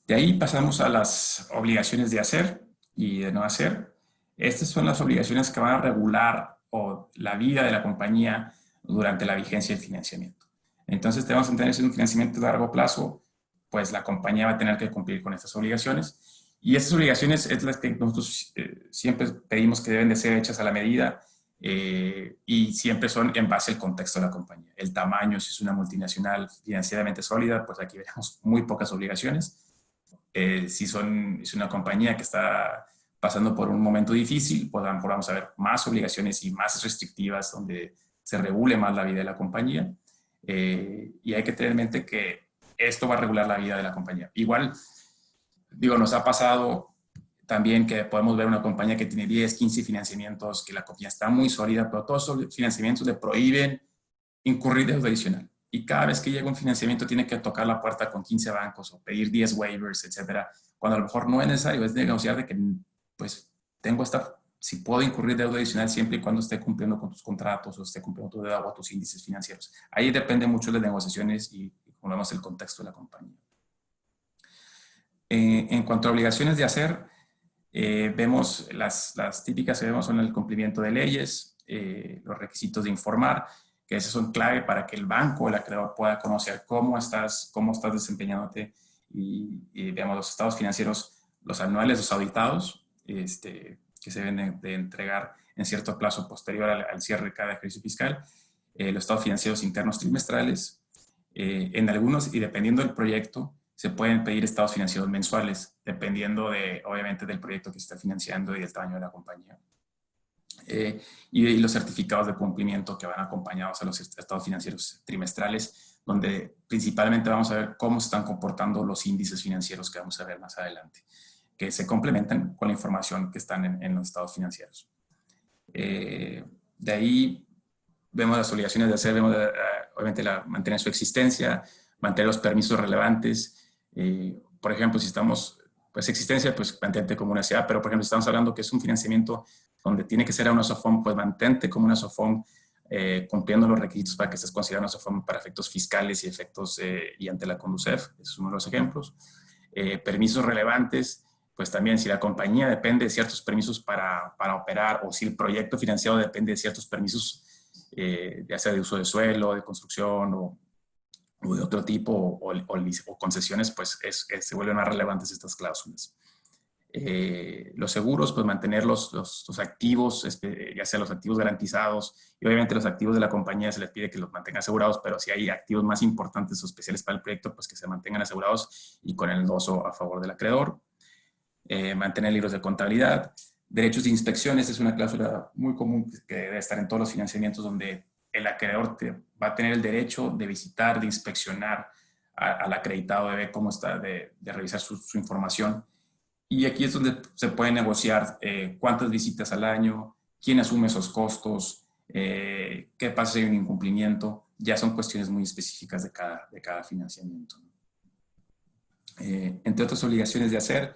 De ahí pasamos a las obligaciones de hacer y de no hacer. Estas son las obligaciones que van a regular la vida de la compañía durante la vigencia del financiamiento. Entonces, tenemos que tener un financiamiento de largo plazo, pues la compañía va a tener que cumplir con estas obligaciones. Y estas obligaciones es las que nosotros siempre pedimos que deben de ser hechas a la medida y siempre son en base al contexto de la compañía. El tamaño, si es una multinacional financieramente sólida, pues aquí veremos muy pocas obligaciones. Si es una compañía que está pasando por un momento difícil, pues a lo mejor vamos a ver más obligaciones y más restrictivas donde se regule más la vida de la compañía. Y hay que tener en mente que esto va a regular la vida de la compañía. Igual, digo, nos ha pasado también que podemos ver una compañía que tiene 10, 15 financiamientos, que la compañía está muy sólida, pero todos esos financiamientos le prohíben incurrir deuda adicional. Y cada vez que llega un financiamiento tiene que tocar la puerta con 15 bancos o pedir 10 waivers, etcétera, cuando a lo mejor no es necesario, es negociar de que, pues, si puedo incurrir deuda adicional siempre y cuando esté cumpliendo con tus contratos o esté cumpliendo tu deuda o tus índices financieros. Ahí depende mucho de las negociaciones y, como vemos, el contexto de la compañía. En cuanto a obligaciones de hacer, vemos las típicas que vemos son el cumplimiento de leyes, los requisitos de informar, que esos son clave para que el banco o el acreedor pueda conocer cómo estás desempeñándote y veamos los estados financieros, los anuales, los auditados, que se deben de entregar en cierto plazo posterior al cierre de cada ejercicio fiscal, los estados financieros internos trimestrales, en algunos, y dependiendo del proyecto, se pueden pedir estados financieros mensuales, dependiendo obviamente del proyecto que se está financiando y del tamaño de la compañía. Y los certificados de cumplimiento que van acompañados a los estados financieros trimestrales, donde principalmente vamos a ver cómo se están comportando los índices financieros que vamos a ver más adelante, que se complementan con la información que están en los estados financieros. De ahí vemos las obligaciones de hacer, vemos obviamente mantener su existencia, mantener los permisos relevantes. Por ejemplo, si estamos, pues existencia, pues mantente como una SA, pero por ejemplo, si estamos hablando que es un financiamiento donde tiene que ser a una SOFOM, pues mantente como una SOFOM, cumpliendo los requisitos para que estés considerada una SOFOM para efectos fiscales y efectos y ante la CONDUCEF. Ese es uno de los ejemplos. Permisos relevantes, pues también si la compañía depende de ciertos permisos para operar o si el proyecto financiado depende de ciertos permisos, ya sea de uso de suelo, de construcción o de otro tipo o concesiones, pues se vuelven más relevantes estas cláusulas. Los seguros, pues mantener los activos, ya sea los activos garantizados, y obviamente los activos de la compañía se les pide que los mantengan asegurados, pero si hay activos más importantes o especiales para el proyecto, pues que se mantengan asegurados y con el endoso a favor del acreedor. Mantener libros de contabilidad. Derechos de inspección, esta es una cláusula muy común que debe estar en todos los financiamientos, donde el acreedor va a tener el derecho de visitar, de inspeccionar al acreditado, de ver cómo está, de revisar su información. Y aquí es donde se puede negociar cuántas visitas al año, quién asume esos costos, qué pasa si hay un incumplimiento. Ya son cuestiones muy específicas de cada financiamiento. Entre otras obligaciones de hacer,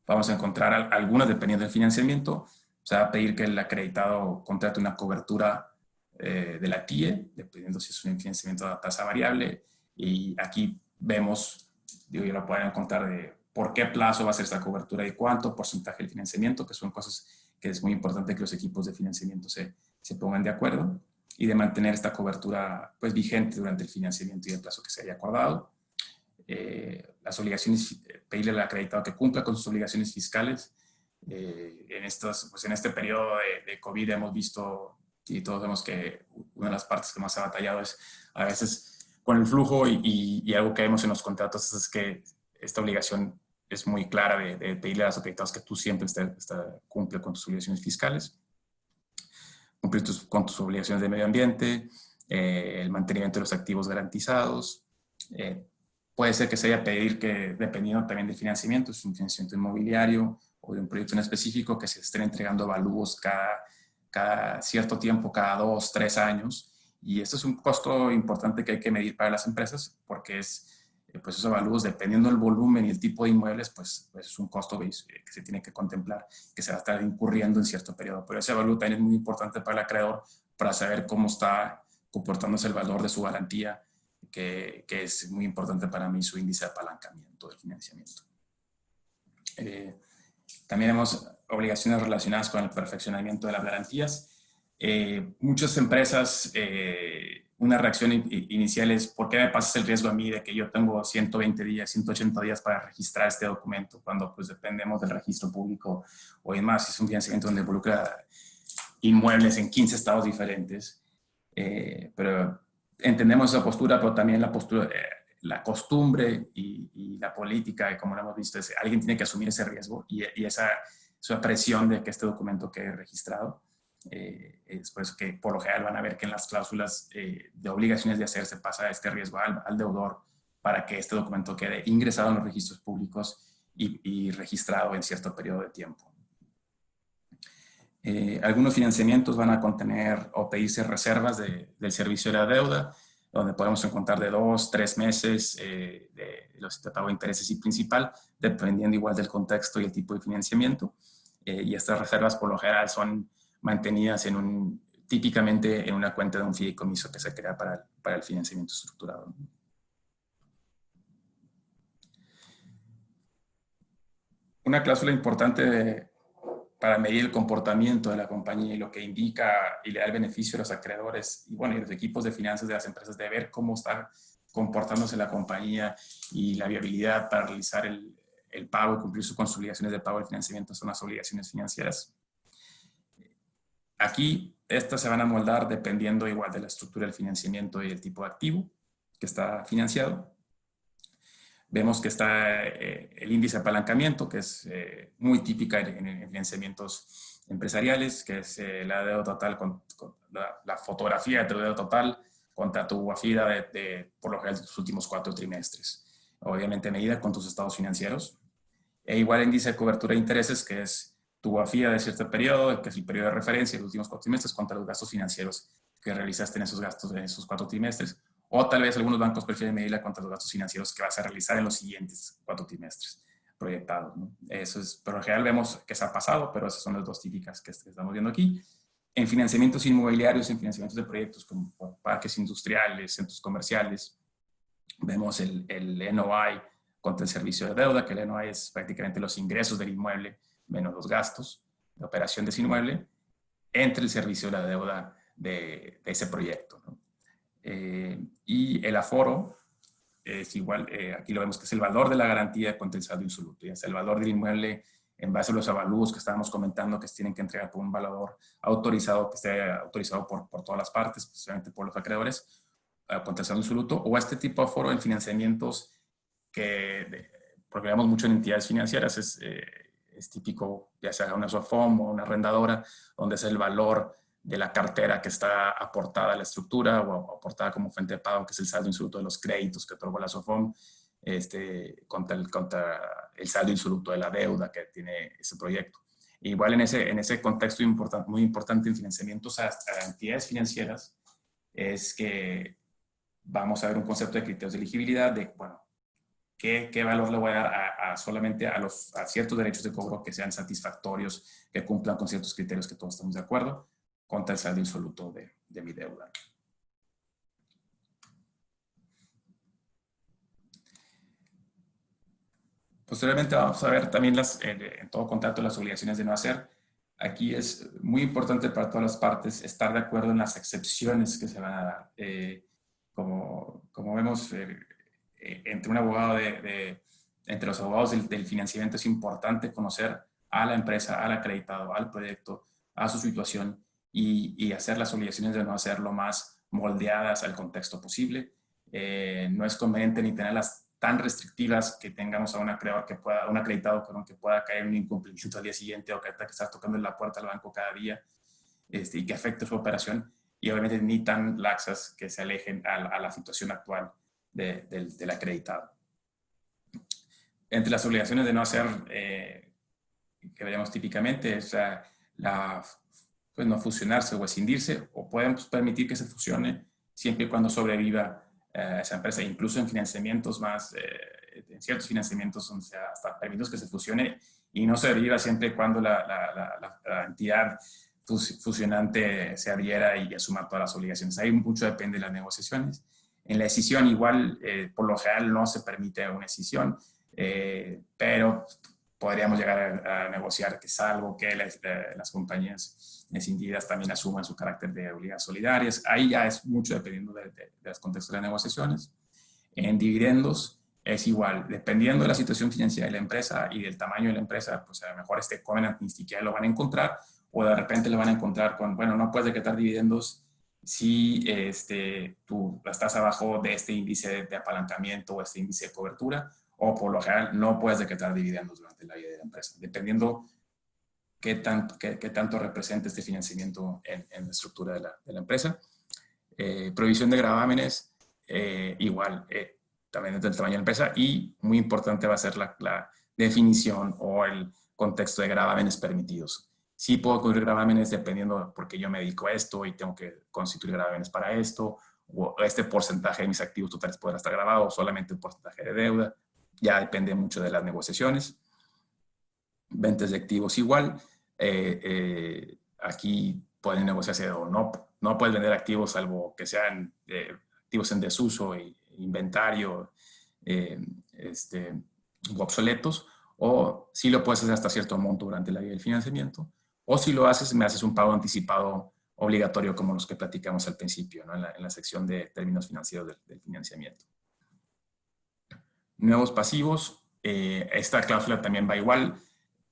vamos a encontrar algunas dependiendo del financiamiento. Se va a pedir que el acreditado contrate una cobertura de la TIE, dependiendo si es un financiamiento a tasa variable. Y aquí vemos, ya lo pueden encontrar de por qué plazo va a ser esta cobertura y cuánto porcentaje del financiamiento, que son cosas que es muy importante que los equipos de financiamiento se pongan de acuerdo, y de mantener esta cobertura pues vigente durante el financiamiento y el plazo que se haya acordado. Las obligaciones, pedirle al acreditado que cumpla con sus obligaciones fiscales. En este periodo de COVID hemos visto, y todos vemos que una de las partes que más ha batallado es a veces con el flujo, y algo que vemos en los contratos es que esta obligación es muy clara de pedirle a los acreditados que tú siempre cumple con tus obligaciones fiscales, cumplir con tus obligaciones de medio ambiente, el mantenimiento de los activos garantizados. Puede ser que se haya pedir que, dependiendo también del financiamiento, es un financiamiento inmobiliario o de un proyecto en específico, que se estén entregando avalúos cada cierto tiempo, cada 2, 3 años. Y esto es un costo importante que hay que medir para las empresas, porque pues esos avalúos, dependiendo del volumen y el tipo de inmuebles, pues es un costo que se tiene que contemplar, que se va a estar incurriendo en cierto periodo. Pero ese avalúo también es muy importante para el acreedor, para saber cómo está comportándose el valor de su garantía, que es muy importante para mí, su índice de apalancamiento del financiamiento. También tenemos obligaciones relacionadas con el perfeccionamiento de las garantías. Muchas empresas, una reacción inicial es: ¿por qué me pasas el riesgo a mí de que yo tengo 120 días, 180 días para registrar este documento, cuando pues dependemos del registro público? O más, si es un financiamiento donde involucra inmuebles en 15 estados diferentes. Pero entendemos esa postura, pero también la postura, la costumbre y la política, como lo hemos visto, es alguien tiene que asumir ese riesgo, y esa presión de que este documento quede registrado. Es por eso que por lo general van a ver que en las cláusulas de obligaciones de hacer se pasa este riesgo al deudor, para que este documento quede ingresado en los registros públicos y registrado en cierto periodo de tiempo. Algunos financiamientos van a contener o pedirse reservas del servicio de la deuda, donde podemos encontrar de 2, 3 meses de los pago de intereses y principal, dependiendo igual del contexto y el tipo de financiamiento. Y estas reservas por lo general son mantenidas típicamente en una cuenta de un fideicomiso que se crea para el financiamiento estructurado. Una cláusula importante para medir el comportamiento de la compañía y lo que indica y le da el beneficio a los acreedores y los equipos de finanzas de las empresas, de ver cómo está comportándose la compañía y la viabilidad para realizar el pago y cumplir con sus obligaciones de pago del financiamiento, son las obligaciones financieras. Aquí estas se van a moldar dependiendo igual de la estructura del financiamiento y el tipo de activo que está financiado. Vemos que está el índice de apalancamiento, que es muy típica en financiamientos empresariales, que es la deuda total, con la fotografía de tu deuda total contra tu UAFIDA por lo general de tus últimos 4 trimestres. Obviamente medida con tus estados financieros. E igual índice de cobertura de intereses, que es tu UAFIDA de cierto periodo, que es el periodo de referencia, los últimos 4 trimestres, contra los gastos financieros que realizaste en esos 4 trimestres. O tal vez algunos bancos prefieren medirla contra los gastos financieros que vas a realizar en los siguientes 4 trimestres proyectados, ¿no? Eso es, por lo general vemos que se ha pasado, pero esas son las 2 típicas que estamos viendo aquí. En financiamientos inmobiliarios, en financiamientos de proyectos como parques industriales, centros comerciales, vemos el NOI contra el servicio de deuda, que el NOI es prácticamente los ingresos del inmueble menos los gastos de operación de ese inmueble, entre el servicio de la deuda de ese proyecto, ¿no? Y el aforo es igual, aquí lo vemos que es el valor de la garantía contra el saldo insoluto, ya sea el valor del inmueble en base a los avalúos que estábamos comentando, que se tienen que entregar por un evaluador autorizado, que esté autorizado por todas las partes, especialmente por los acreedores, contra el saldo insoluto, o este tipo de foro en financiamientos porque veamos mucho en entidades financieras, es típico, ya sea una SOFOM o una arrendadora, donde es el valor de la cartera que está aportada a la estructura o aportada como fuente de pago, que es el saldo insoluto de los créditos que otorgó la SOFOM, contra el saldo insoluto de la deuda que tiene ese proyecto. Igual en ese contexto muy importante en financiamientos a entidades financieras, es que vamos a ver un concepto de criterios de elegibilidad, de, bueno, ¿qué valor le voy a dar solamente a ciertos derechos de cobro que sean satisfactorios, que cumplan con ciertos criterios que todos estamos de acuerdo, contra el saldo insoluto de mi deuda? Posteriormente vamos a ver también en todo contrato las obligaciones de no hacer. Aquí es muy importante para todas las partes estar de acuerdo en las excepciones que se van a dar. Como vemos, entre un abogado entre los abogados del financiamiento es importante conocer a la empresa, al acreditado, al proyecto, a su situación y hacer las obligaciones de no hacer lo más moldeadas al contexto posible. No es conveniente ni tenerlas tan restrictivas que tengamos a un acreditado que pueda caer en un incumplimiento al día siguiente, o que está tocando en la puerta al banco cada día y que afecte su operación, y obviamente ni tan laxas que se alejen a la situación actual del acreditado. Entre las obligaciones de no hacer, que veremos típicamente, es pues no fusionarse o escindirse, o pueden permitir que se fusione siempre y cuando sobreviva esa empresa, incluso en financiamientos en ciertos financiamientos donde hasta permitimos que se fusione y no sobreviva siempre y cuando la entidad fusionante se adhiera y asuma todas las obligaciones. Ahí mucho depende de las negociaciones. En la escisión igual, por lo general no se permite una escisión, pero podríamos llegar a negociar que salvo que las compañías escindidas también asuman su carácter de obligaciones solidarias. Ahí ya es mucho dependiendo de los contextos de las negociaciones. En dividendos es igual, dependiendo de la situación financiera de la empresa y del tamaño de la empresa, pues a lo mejor covenant ni siquiera lo van a encontrar, o de repente lo van a encontrar con, bueno, no puedes decretar dividendos si tú estás abajo de este índice de apalancamiento o este índice de cobertura, o por lo general no puedes decretar dividendos durante la vida de la empresa, dependiendo qué tanto representa este financiamiento en la estructura de la empresa. Prohibición de gravámenes, igual, también dentro del tamaño de la empresa, y muy importante va a ser la definición o el contexto de gravámenes permitidos. Sí puedo cubrir gravámenes dependiendo porque yo me dedico a esto y tengo que constituir gravámenes para esto, o este porcentaje de mis activos totales podrá estar grabado, o solamente un porcentaje de deuda. Ya depende mucho de las negociaciones. Ventas de activos igual. Aquí pueden negociarse o no puedes vender activos salvo que sean activos en desuso, inventario, o obsoletos, o si lo puedes hacer hasta cierto monto durante la vida del financiamiento, o si lo haces, me haces un pago anticipado obligatorio como los que platicamos al principio, ¿no? en la sección de términos financieros del financiamiento. Nuevos pasivos, esta cláusula también va igual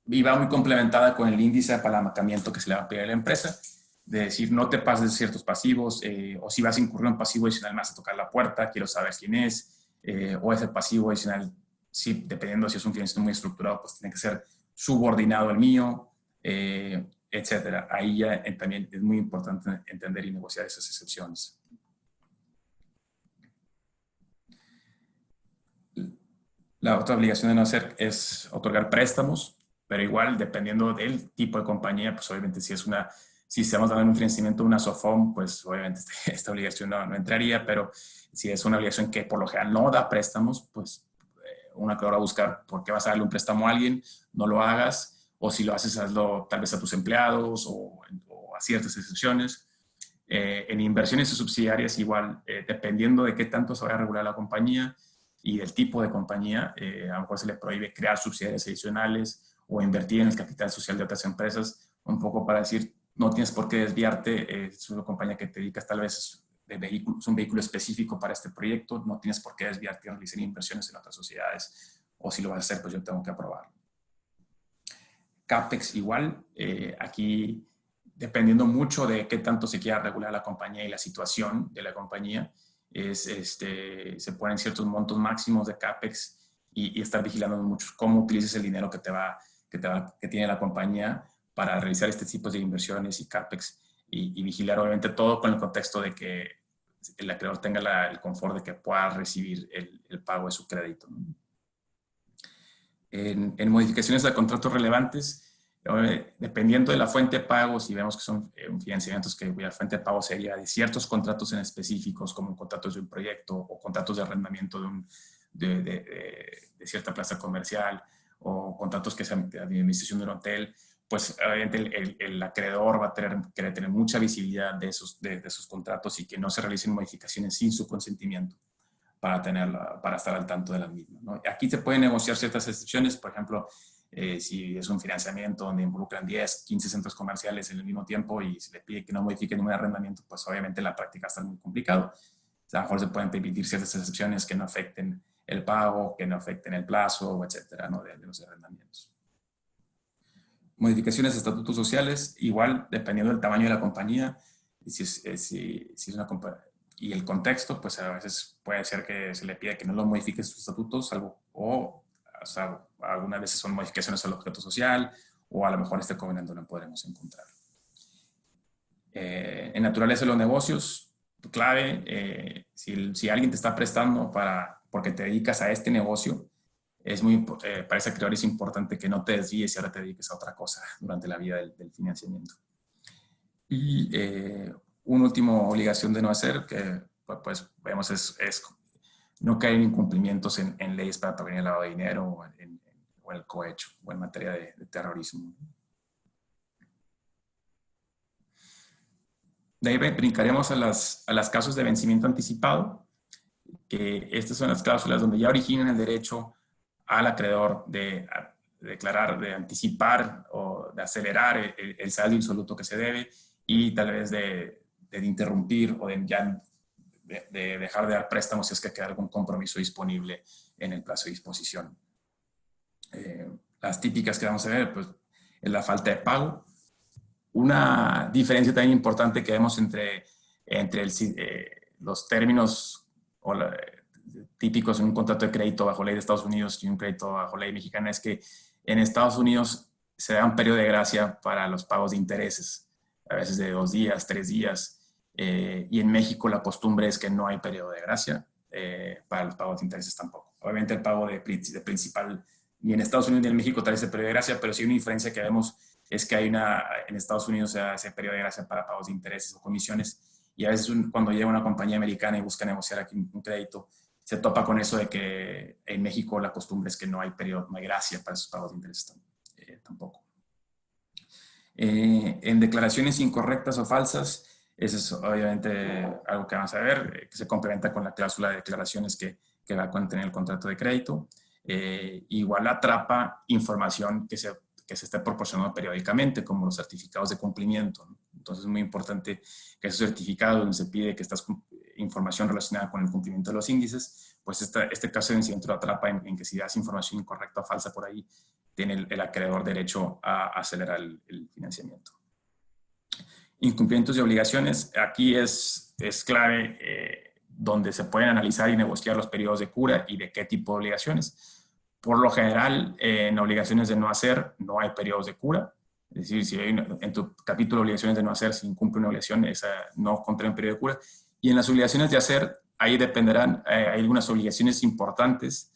y va muy complementada con el índice de apalancamiento que se le va a pedir a la empresa, de decir, no te pases de ciertos pasivos, o si vas a incurrir en un pasivo adicional, me vas a tocar la puerta, quiero saber quién es, o ese pasivo adicional, sí, dependiendo si es un financiamiento muy estructurado, pues tiene que ser subordinado al mío, etcétera. Ahí ya también es muy importante entender y negociar esas excepciones. La otra obligación de no hacer es otorgar préstamos, pero igual dependiendo del tipo de compañía, pues obviamente si estamos dando un financiamiento de una SOFOM, pues obviamente esta obligación no entraría, pero si es una obligación que por lo general no da préstamos, pues uno que ahora buscar por qué vas a darle un préstamo a alguien, no lo hagas, o si lo haces, hazlo tal vez a tus empleados o a ciertas excepciones. En inversiones subsidiarias igual, dependiendo de qué tanto se vaya a regular la compañía y del tipo de compañía, a lo mejor se le prohíbe crear subsidiarias adicionales o invertir en el capital social de otras empresas, un poco para decir, no tienes por qué desviarte, es una compañía que te dedicas tal vez es un vehículo específico para este proyecto, no tienes por qué desviarte y realizar inversiones en otras sociedades, o si lo vas a hacer, pues yo tengo que aprobarlo. CAPEX igual. Aquí, dependiendo mucho de qué tanto se quiera regular la compañía y la situación de la compañía, se ponen ciertos montos máximos de CAPEX y estar vigilando mucho cómo utilizas el dinero que tiene la compañía para realizar este tipo de inversiones y CAPEX y vigilar obviamente todo con el contexto de que el acreedor tenga el confort de que pueda recibir el pago de su crédito, ¿no? En modificaciones de contratos relevantes, dependiendo de la fuente de pago, si vemos que son financiamientos cuya fuente de pago sería de ciertos contratos en específicos, como contratos de un proyecto o contratos de arrendamiento de cierta plaza comercial o contratos que sean de administración de un hotel, pues obviamente el acreedor va a querer tener mucha visibilidad de esos contratos y que no se realicen modificaciones sin su consentimiento para estar al tanto de las mismas, ¿no? Aquí se pueden negociar ciertas excepciones, por ejemplo, si es un financiamiento donde involucran 10, 15 centros comerciales en el mismo tiempo y se le pide que no modifique ningún arrendamiento, pues obviamente en la práctica está muy complicado. A lo mejor se pueden permitir ciertas excepciones que no afecten el pago, que no afecten el plazo, etcétera, ¿no? de los arrendamientos. Modificaciones de estatutos sociales, igual dependiendo del tamaño de la compañía, si es una compañía y el contexto, pues a veces puede ser que se le pida que no lo modifique sus estatutos, o sea, algunas veces son modificaciones al objeto social, o a lo mejor este covenant lo podremos encontrar. En naturaleza de los negocios, clave, si alguien te está prestando porque te dedicas a este negocio, para ese acreedor es importante que no te desvíes y ahora te dediques a otra cosa durante la vida del financiamiento. Y una última obligación de no hacer, que pues vemos es no caer en incumplimientos en leyes para prevenir el lavado de dinero o en el cohecho o en materia de terrorismo. De ahí brincaremos a las causas de vencimiento anticipado, que estas son las cláusulas donde ya originan el derecho al acreedor de declarar, de anticipar o de acelerar el saldo insoluto que se debe y tal vez de interrumpir o de dejar de dar préstamos si es que queda algún compromiso disponible en el plazo de disposición. Las típicas que vamos a ver, pues, es la falta de pago. Una diferencia también importante que vemos entre los términos típicos en un contrato de crédito bajo ley de Estados Unidos y un crédito bajo ley mexicana es que en Estados Unidos se da un periodo de gracia para los pagos de intereses, a veces de 2 días, 3 días, y en México la costumbre es que no hay periodo de gracia para los pagos de intereses tampoco. Obviamente el pago de principal ni en Estados Unidos ni en México trae ese periodo de gracia, pero sí una diferencia que vemos es que en Estados Unidos se da ese periodo de gracia para pagos de intereses o comisiones, y a veces cuando llega una compañía americana y busca negociar aquí un crédito, se topa con eso de que en México la costumbre es que no hay gracia para esos pagos de intereses tampoco. En declaraciones incorrectas o falsas, eso es obviamente algo que vamos a ver, que se complementa con la cláusula de declaraciones que va a contener el contrato de crédito. Igual atrapa información que se esté proporcionando periódicamente, como los certificados de cumplimiento, ¿no? Entonces es muy importante que esos certificados donde se pide que estás información relacionada con el cumplimiento de los índices, pues este caso de vencimiento lo atrapa en que si das información incorrecta o falsa por ahí, tiene el acreedor derecho a acelerar el financiamiento. Incumplimientos de obligaciones, aquí es clave donde se pueden analizar y negociar los periodos de cura y de qué tipo de obligaciones. Por lo general, en obligaciones de no hacer no hay periodos de cura. Es decir, si en tu capítulo de obligaciones de no hacer se incumple una obligación, esa no contrae un periodo de cura. Y en las obligaciones de hacer, ahí dependerán, hay algunas obligaciones importantes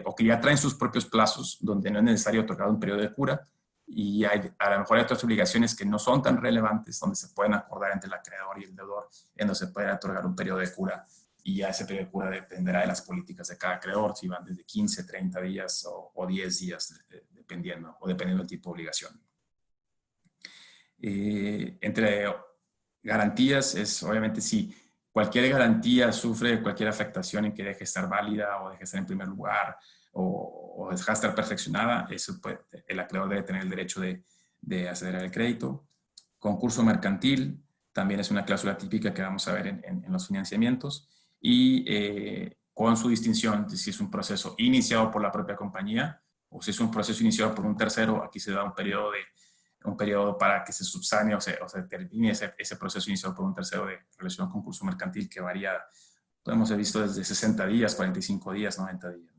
o que ya traen sus propios plazos, donde no es necesario otorgar un periodo de cura. Y a lo mejor hay otras obligaciones que no son tan relevantes, donde se pueden acordar entre el acreedor y el deudor, en donde se puede otorgar un periodo de cura. Y ya ese periodo de cura dependerá de las políticas de cada acreedor, si van desde 15, 30 días o 10 días, dependiendo del tipo de obligación. Entre garantías es obviamente si cualquier garantía sufre cualquier afectación en que deje de estar válida o deje de estar en primer lugar o deja de estar perfeccionada, el acreedor debe tener el derecho de acelerar el crédito. Concurso mercantil también es una cláusula típica que vamos a ver en los financiamientos y con su distinción, si es un proceso iniciado por la propia compañía o si es un proceso iniciado por un tercero, aquí se da un periodo para que se subsane o se termine ese proceso iniciado por un tercero de relación con concurso mercantil que varía, podemos haber visto desde 60 días, 45 días, 90 días.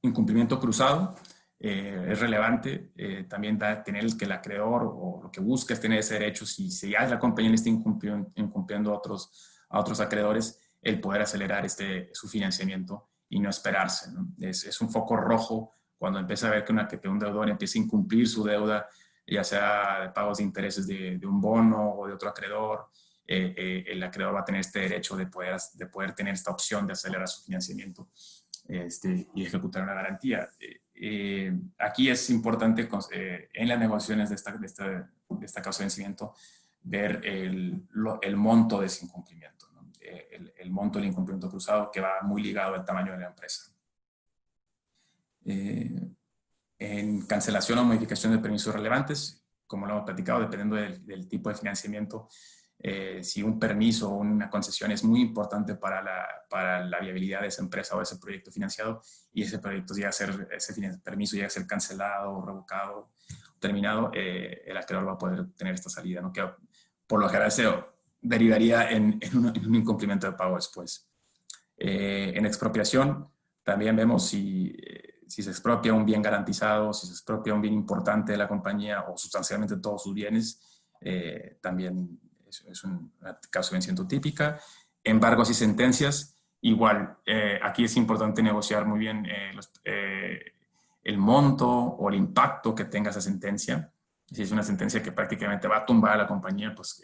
Incumplimiento cruzado es relevante, también da tener que el acreedor o lo que busca es tener ese derecho, si ya la compañía le está incumpliendo a otros acreedores, el poder acelerar su financiamiento y no esperarse, ¿no? Es un foco rojo cuando empieza a ver que un deudor empieza a incumplir su deuda, ya sea de pagos de intereses de un bono o de otro acreedor. El acreedor va a tener este derecho de poder tener esta opción de acelerar su financiamiento y ejecutar una garantía. Aquí es importante en las negociaciones de esta causa de vencimiento ver el monto de ese incumplimiento, ¿no? El monto del incumplimiento cruzado, que va muy ligado al tamaño de la empresa. En cancelación o modificación de permisos relevantes, como lo hemos platicado, dependiendo del tipo de financiamiento, si un permiso o una concesión es muy importante para la viabilidad de esa empresa o ese proyecto financiado, y ese proyecto ese permiso llega a ser cancelado, revocado, terminado, el acreedor va a poder tener esta salida, ¿no? Que por lo general se derivaría en un incumplimiento de pago después. En expropiación, también vemos si se expropia un bien garantizado, si se expropia un bien importante de la compañía o sustancialmente todos sus bienes, también es una causa de vencimiento típica. Embargos y sentencias, igual, aquí es importante negociar muy bien el monto o el impacto que tenga esa sentencia. Si es una sentencia que prácticamente va a tumbar a la compañía, pues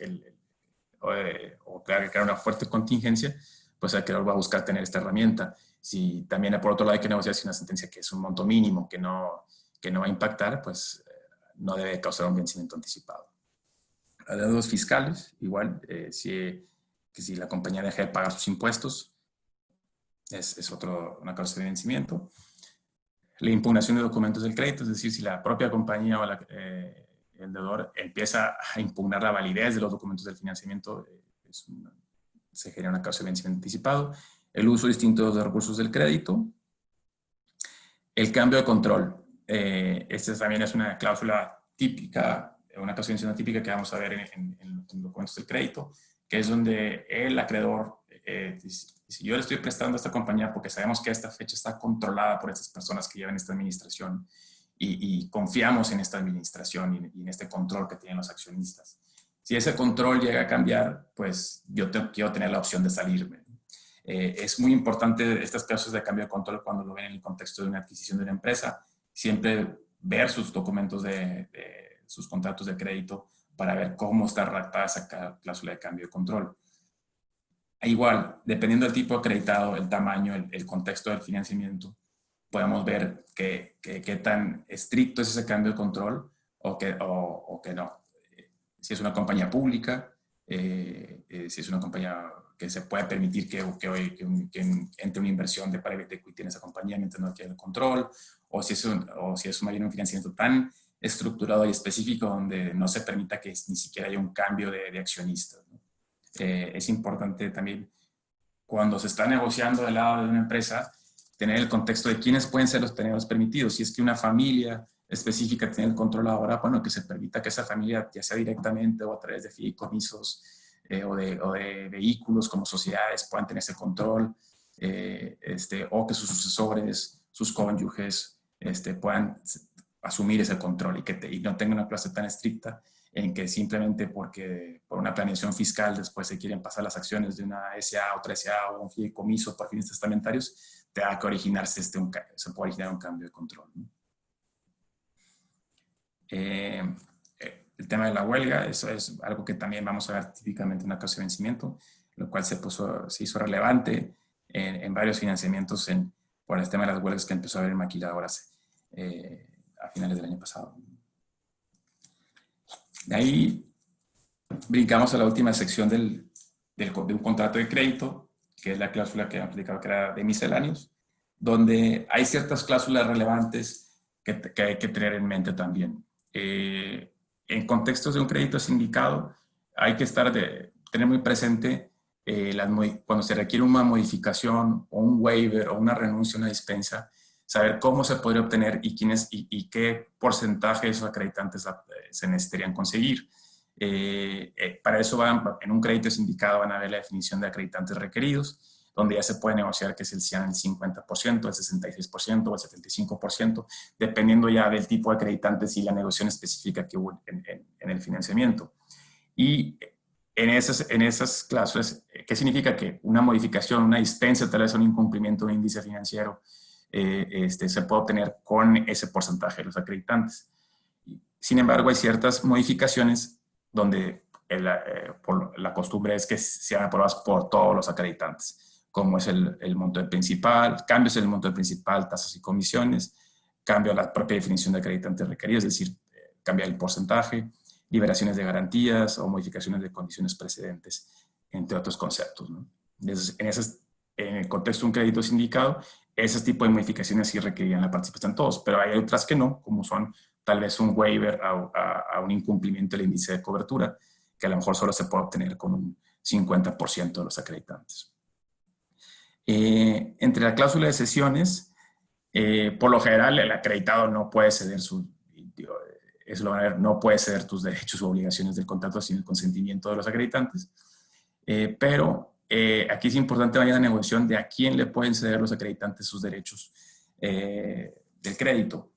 o que crear una fuerte contingencia, pues el acreedor va a buscar tener esta herramienta. Si también por otro lado hay que negociar si una sentencia que es un monto mínimo que no va a impactar, pues no debe causar un vencimiento anticipado. Adeudos fiscales, igual, si la compañía deja de pagar sus impuestos, es una causa de vencimiento. La impugnación de documentos del crédito, es decir, si la propia compañía o el deudor empieza a impugnar la validez de los documentos del financiamiento, se genera una causa de vencimiento anticipado. El uso distinto de recursos del crédito. El cambio de control. Esta también es una cláusula típica, una causa de vencimiento típica que vamos a ver en los documentos del crédito, que es donde el acreedor, si yo le estoy prestando a esta compañía porque sabemos que esta fecha está controlada por estas personas que llevan esta administración y confiamos en esta administración y en este control que tienen los accionistas. Si ese control llega a cambiar, pues yo quiero tener la opción de salirme. Es muy importante estas causas de cambio de control cuando lo ven en el contexto de una adquisición de una empresa, siempre ver sus documentos sus contratos de crédito para ver cómo está redactada esa cláusula de cambio de control. Igual, dependiendo del tipo acreditado, el tamaño, el contexto del financiamiento, podemos ver qué tan estricto es ese cambio de control o que no. Si es una compañía pública, si es una compañía que se puede permitir que entre una inversión de private equity en esa compañía mientras no tiene el control, o si es más bien un financiamiento tan estructurado y específico donde no se permita que ni siquiera haya un cambio de accionistas, ¿no? Es importante también, cuando se está negociando del lado de una empresa, tener el contexto de quiénes pueden ser los tenedores permitidos. Si es que una familia específica tiene el control ahora, bueno, que se permita que esa familia, ya sea directamente o a través de fideicomisos o de vehículos como sociedades, puedan tener ese control, o que sus sucesores, sus cónyuges, puedan asumir ese control y no tenga una clase tan estricta en que simplemente porque por una planeación fiscal después se quieren pasar las acciones de una SA, otra SA o un fideicomiso por fines testamentarios, tenga que originarse se puede originar un cambio de control, ¿no? El tema de la huelga, eso es algo que también vamos a ver típicamente en una causa de vencimiento, lo cual se hizo relevante en varios financiamientos por el tema de las huelgas que empezó a haber en maquiladoras a finales del año pasado. De ahí brincamos a la última sección de un contrato de crédito, que es la cláusula que hemos explicado que era de misceláneos, donde hay ciertas cláusulas relevantes que hay que tener en mente también. En contextos de un crédito sindicado, hay que tener muy presente cuando se requiere una modificación o un waiver o una renuncia a una dispensa, saber cómo se podría obtener y quiénes y qué porcentaje de esos acreditantes se necesitarían conseguir. Para eso en un crédito sindicado van a ver la definición de acreditantes requeridos, donde ya se puede negociar que sean el 50%, el 66% o el 75%, dependiendo ya del tipo de acreditantes y la negociación específica que hubo en el financiamiento. Y en esas cláusulas, ¿qué significa? Que una modificación, una dispensa, tal vez un incumplimiento de un índice financiero, se puede obtener con ese porcentaje de los acreditantes. Sin embargo, hay ciertas modificaciones donde por la costumbre es que sean aprobadas por todos los acreditantes, como es el monto del principal, cambios en el monto del principal, tasas y comisiones, cambio a la propia definición de acreditantes requeridos, es decir, cambiar el porcentaje, liberaciones de garantías o modificaciones de condiciones precedentes, entre otros conceptos, ¿no? Entonces, en el contexto de un crédito sindicado, ese tipo de modificaciones sí requerían la participación de todos, pero hay otras que no, como son tal vez un waiver a un incumplimiento del índice de cobertura, que a lo mejor solo se puede obtener con un 50% de los acreditantes. Entre la cláusula de cesiones, por lo general el acreditado no puede ceder no puede ceder tus derechos u obligaciones del contrato sin el consentimiento de los acreditantes, pero aquí es importante vaya la negociación de a quién le pueden ceder los acreditantes sus derechos del crédito.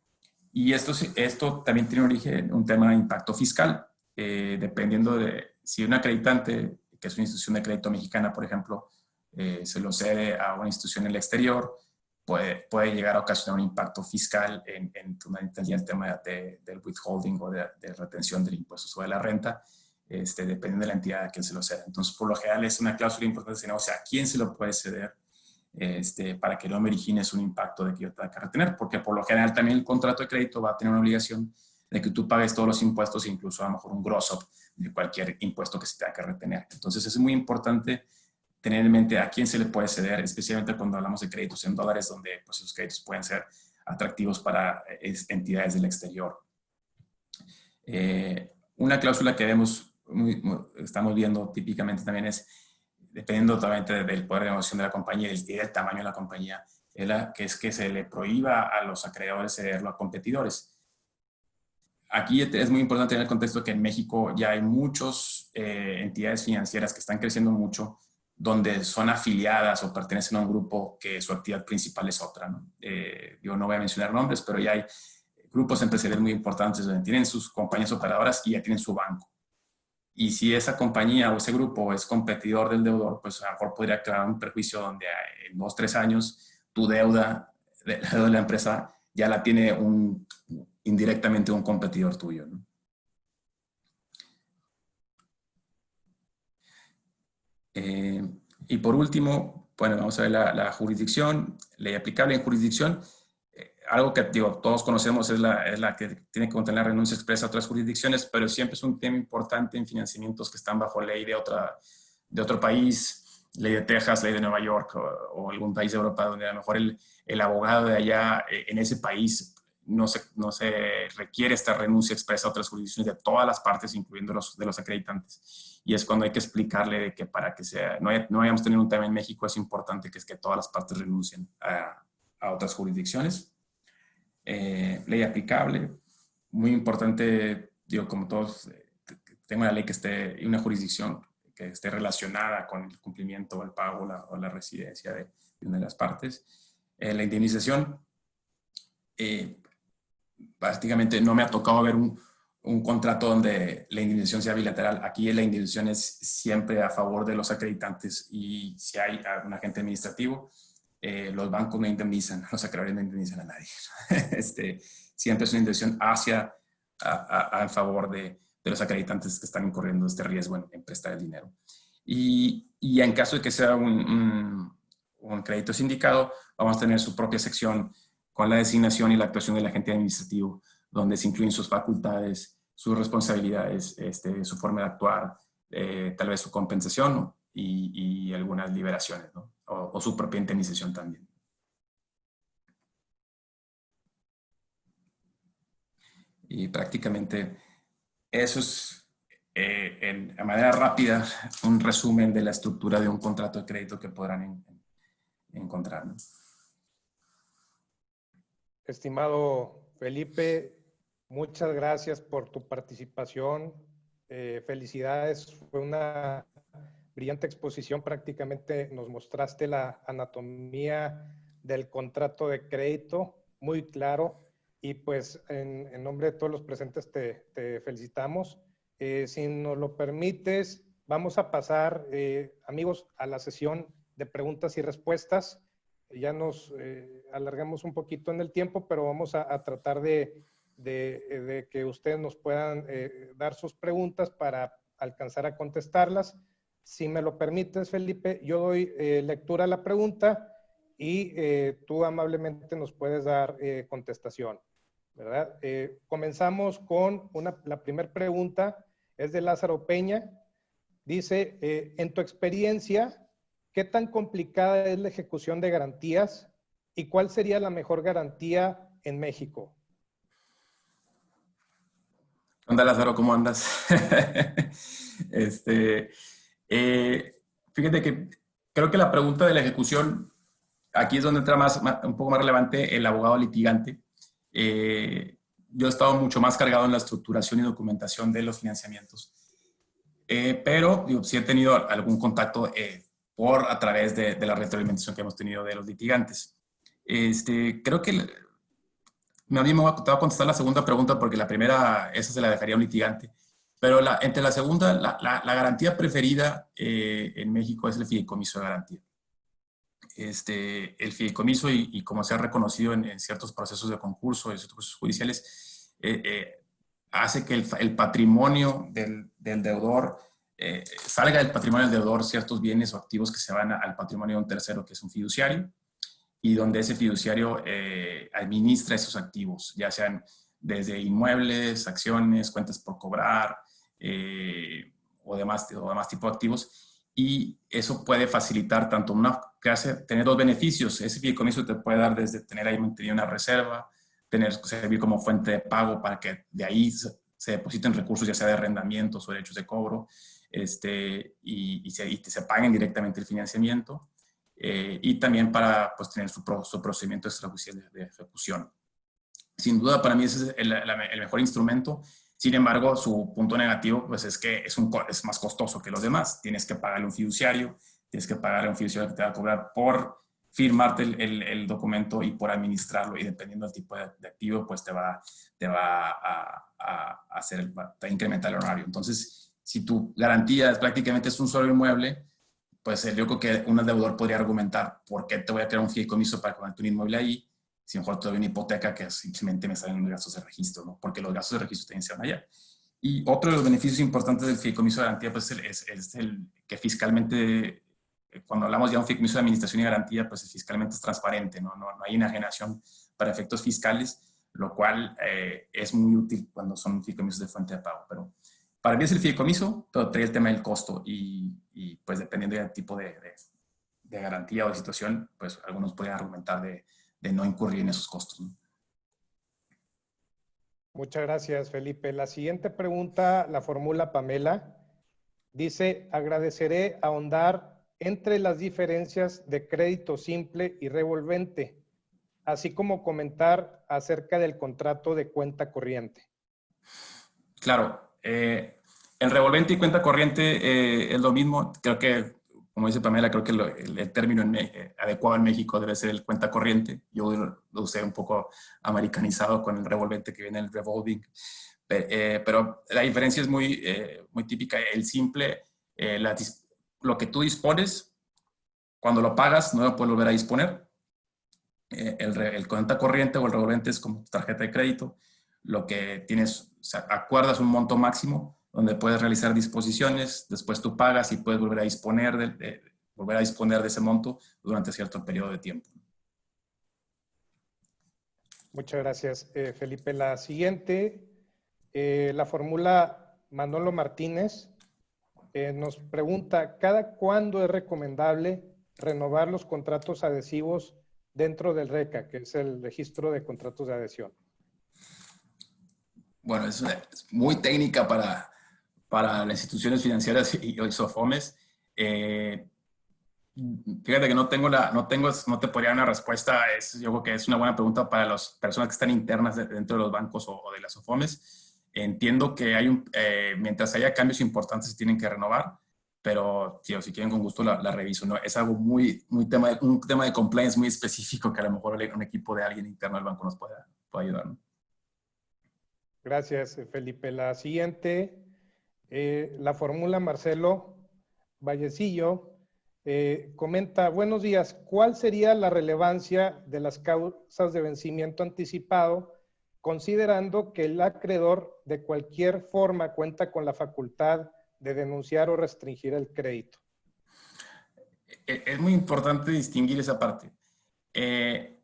Y esto también tiene origen un tema de impacto fiscal, dependiendo de si un acreditante, que es una institución de crédito mexicana, por ejemplo, se lo cede a una institución en el exterior, puede llegar a ocasionar un impacto fiscal en el tema del withholding o de retención del impuesto sobre la renta, dependiendo de la entidad a quien se lo ceda. Entonces, por lo general, es una cláusula importante, o sea, a quién se lo puede ceder, para que no me origines un impacto de que yo tenga que retener, porque por lo general también el contrato de crédito va a tener una obligación de que tú pagues todos los impuestos, incluso a lo mejor un gross up de cualquier impuesto que se tenga que retener. Entonces es muy importante tener en mente a quién se le puede ceder, especialmente cuando hablamos de créditos en dólares, donde pues, los créditos pueden ser atractivos para entidades del exterior. Una cláusula que estamos viendo típicamente también es, dependiendo totalmente del poder de negociación de la compañía y del tamaño de la compañía, que se le prohíba a los acreedores cederlo a competidores. Aquí es muy importante tener el contexto de que en México ya hay muchas entidades financieras que están creciendo mucho, donde son afiliadas o pertenecen a un grupo que su actividad principal es otra, ¿no? Yo no voy a mencionar nombres, pero ya hay grupos empresariales muy importantes donde tienen sus compañías operadoras y ya tienen su banco. Y si esa compañía o ese grupo es competidor del deudor, pues a lo mejor podría crear un perjuicio donde en 2 o 3 años tu deuda de la empresa ya la tiene indirectamente un competidor tuyo, ¿no? Y por último, bueno, vamos a ver la jurisdicción, ley aplicable en jurisdicción. Algo que todos conocemos es la que tiene que contener la renuncia expresa a otras jurisdicciones, pero siempre es un tema importante en financiamientos que están bajo ley de otro país, ley de Texas, ley de Nueva York o algún país de Europa donde a lo mejor el abogado de allá en ese país no se requiere esta renuncia expresa a otras jurisdicciones de todas las partes, incluyendo de los acreditantes. Y es cuando hay que explicarle de que para que no vayamos a tener un tema en México, es importante que todas las partes renuncien a otras jurisdicciones. Ley aplicable, muy importante, como todos, tengo una ley que esté, una jurisdicción que esté relacionada con el cumplimiento o el pago o la residencia de una de las partes. La indemnización, prácticamente no me ha tocado ver un contrato donde la indemnización sea bilateral. Aquí la indemnización es siempre a favor de los acreditantes y si hay un agente administrativo, los bancos no indemnizan, los acreedores no indemnizan a nadie. Siempre es una indemnización a favor de los acreditantes que están incurriendo este riesgo en prestar el dinero. Y en caso de que sea un crédito sindicado, vamos a tener su propia sección con la designación y la actuación del agente administrativo, donde se incluyen sus facultades, sus responsabilidades, su forma de actuar, tal vez su compensación y algunas liberaciones, ¿no? O su propia indemnización también. Y prácticamente eso es de manera rápida un resumen de la estructura de un contrato de crédito que podrán encontrar, ¿no? Estimado Felipe, muchas gracias por tu participación. Felicidades, fue una brillante exposición. Prácticamente nos mostraste la anatomía del contrato de crédito, muy claro. Y pues en nombre de todos los presentes te felicitamos. Si nos lo permites, vamos a pasar, amigos, a la sesión de preguntas y respuestas. Ya nos alargamos un poquito en el tiempo, pero vamos a tratar de que ustedes nos puedan dar sus preguntas para alcanzar a contestarlas. Si me lo permites, Felipe, yo doy lectura a la pregunta y tú amablemente nos puedes dar contestación, ¿verdad? Comenzamos con la primera pregunta, es de Lázaro Peña. Dice, en tu experiencia, ¿qué tan complicada es la ejecución de garantías y cuál sería la mejor garantía en México? ¿Qué onda, Lázaro? ¿Cómo andas? Fíjate que creo que la pregunta de la ejecución, aquí es donde entra un poco más relevante el abogado litigante. Yo he estado mucho más cargado en la estructuración y documentación de los financiamientos, pero sí he tenido algún contacto a través de la retroalimentación que hemos tenido de los litigantes. Creo que a mí me va a contestar la segunda pregunta porque la primera, esa se la dejaría a un litigante. Pero entre la segunda, la garantía preferida en México es el fideicomiso de garantía. El fideicomiso, y como se ha reconocido en ciertos procesos de concurso, en ciertos procesos judiciales, hace que el patrimonio del deudor, salga del patrimonio del deudor ciertos bienes o activos que se van al patrimonio de un tercero, que es un fiduciario, y donde ese fiduciario administra esos activos, ya sean desde inmuebles, acciones, cuentas por cobrar o demás tipo de activos. Y eso puede facilitar tanto tener dos beneficios. Ese fideicomiso te puede dar desde tener ahí mantenida una reserva, servir como fuente de pago para que de ahí se depositen recursos, ya sea de arrendamientos o derechos de cobro, y se paguen directamente el financiamiento. Y también para pues, tener su procedimiento extrajudicial de ejecución. Sin duda, para mí ese es el mejor instrumento. Sin embargo, su punto negativo pues, es que es más costoso que los demás. Tienes que pagarle un fiduciario, tienes que pagarle a un fiduciario que te va a cobrar por firmarte el documento y por administrarlo, y dependiendo del tipo de activo, pues te va a incrementar el honorario. Entonces, si tu garantía prácticamente es un solo inmueble, pues yo creo que un deudor podría argumentar por qué te voy a crear un fideicomiso para ponerte un inmueble ahí, si mejor te doy una hipoteca que simplemente me salen los gastos de registro, ¿no? Porque los gastos de registro también se van allá. Y otro de los beneficios importantes del fideicomiso de garantía pues, es el que fiscalmente, cuando hablamos ya de un fideicomiso de administración y garantía, pues fiscalmente es transparente, ¿no? No hay enajenación para efectos fiscales, lo cual es muy útil cuando son fideicomisos de fuente de pago. Pero para mí es el fideicomiso, pero trae el tema del costo y pues dependiendo del tipo de garantía o de situación, pues algunos podrían argumentar de no incurrir en esos costos, ¿no? Muchas gracias, Felipe. La siguiente pregunta la formula Pamela. Dice, agradeceré ahondar entre las diferencias de crédito simple y revolvente, así como comentar acerca del contrato de cuenta corriente. Claro. El revolvente y cuenta corriente es lo mismo. Creo que, como dice Pamela, creo que el término adecuado en México debe ser el cuenta corriente. Yo lo usé un poco americanizado con el revolvente, que viene el revolving. Pero la diferencia es muy típica. El simple, lo que tú dispones, cuando lo pagas, no lo puedes volver a disponer. El cuenta corriente o el revolvente es como tarjeta de crédito. Lo que tienes, o sea, acuerdas un monto máximo donde puedes realizar disposiciones, después tú pagas y puedes volver a disponer de ese monto durante cierto periodo de tiempo. Muchas gracias, Felipe. La siguiente, la formula Manolo Martínez, nos pregunta, ¿cada cuándo es recomendable renovar los contratos adhesivos dentro del RECA, que es el registro de contratos de adhesión? Bueno, es muy técnica para las instituciones financieras y SOFOMES, fíjate que no te podría dar una respuesta. Yo creo que es una buena pregunta para las personas que están internas dentro de los bancos o de las SOFOMES. Entiendo que mientras haya cambios importantes se tienen que renovar, pero tío, si quieren con gusto la reviso, ¿no? Es algo un tema de compliance muy específico que a lo mejor un equipo de alguien interno del banco nos puede ayudar, ¿no? Gracias, Felipe. La siguiente, la fórmula Marcelo Vallecillo, comenta, buenos días, ¿cuál sería la relevancia de las causas de vencimiento anticipado, considerando que el acreedor de cualquier forma cuenta con la facultad de denunciar o restringir el crédito? Es muy importante distinguir esa parte.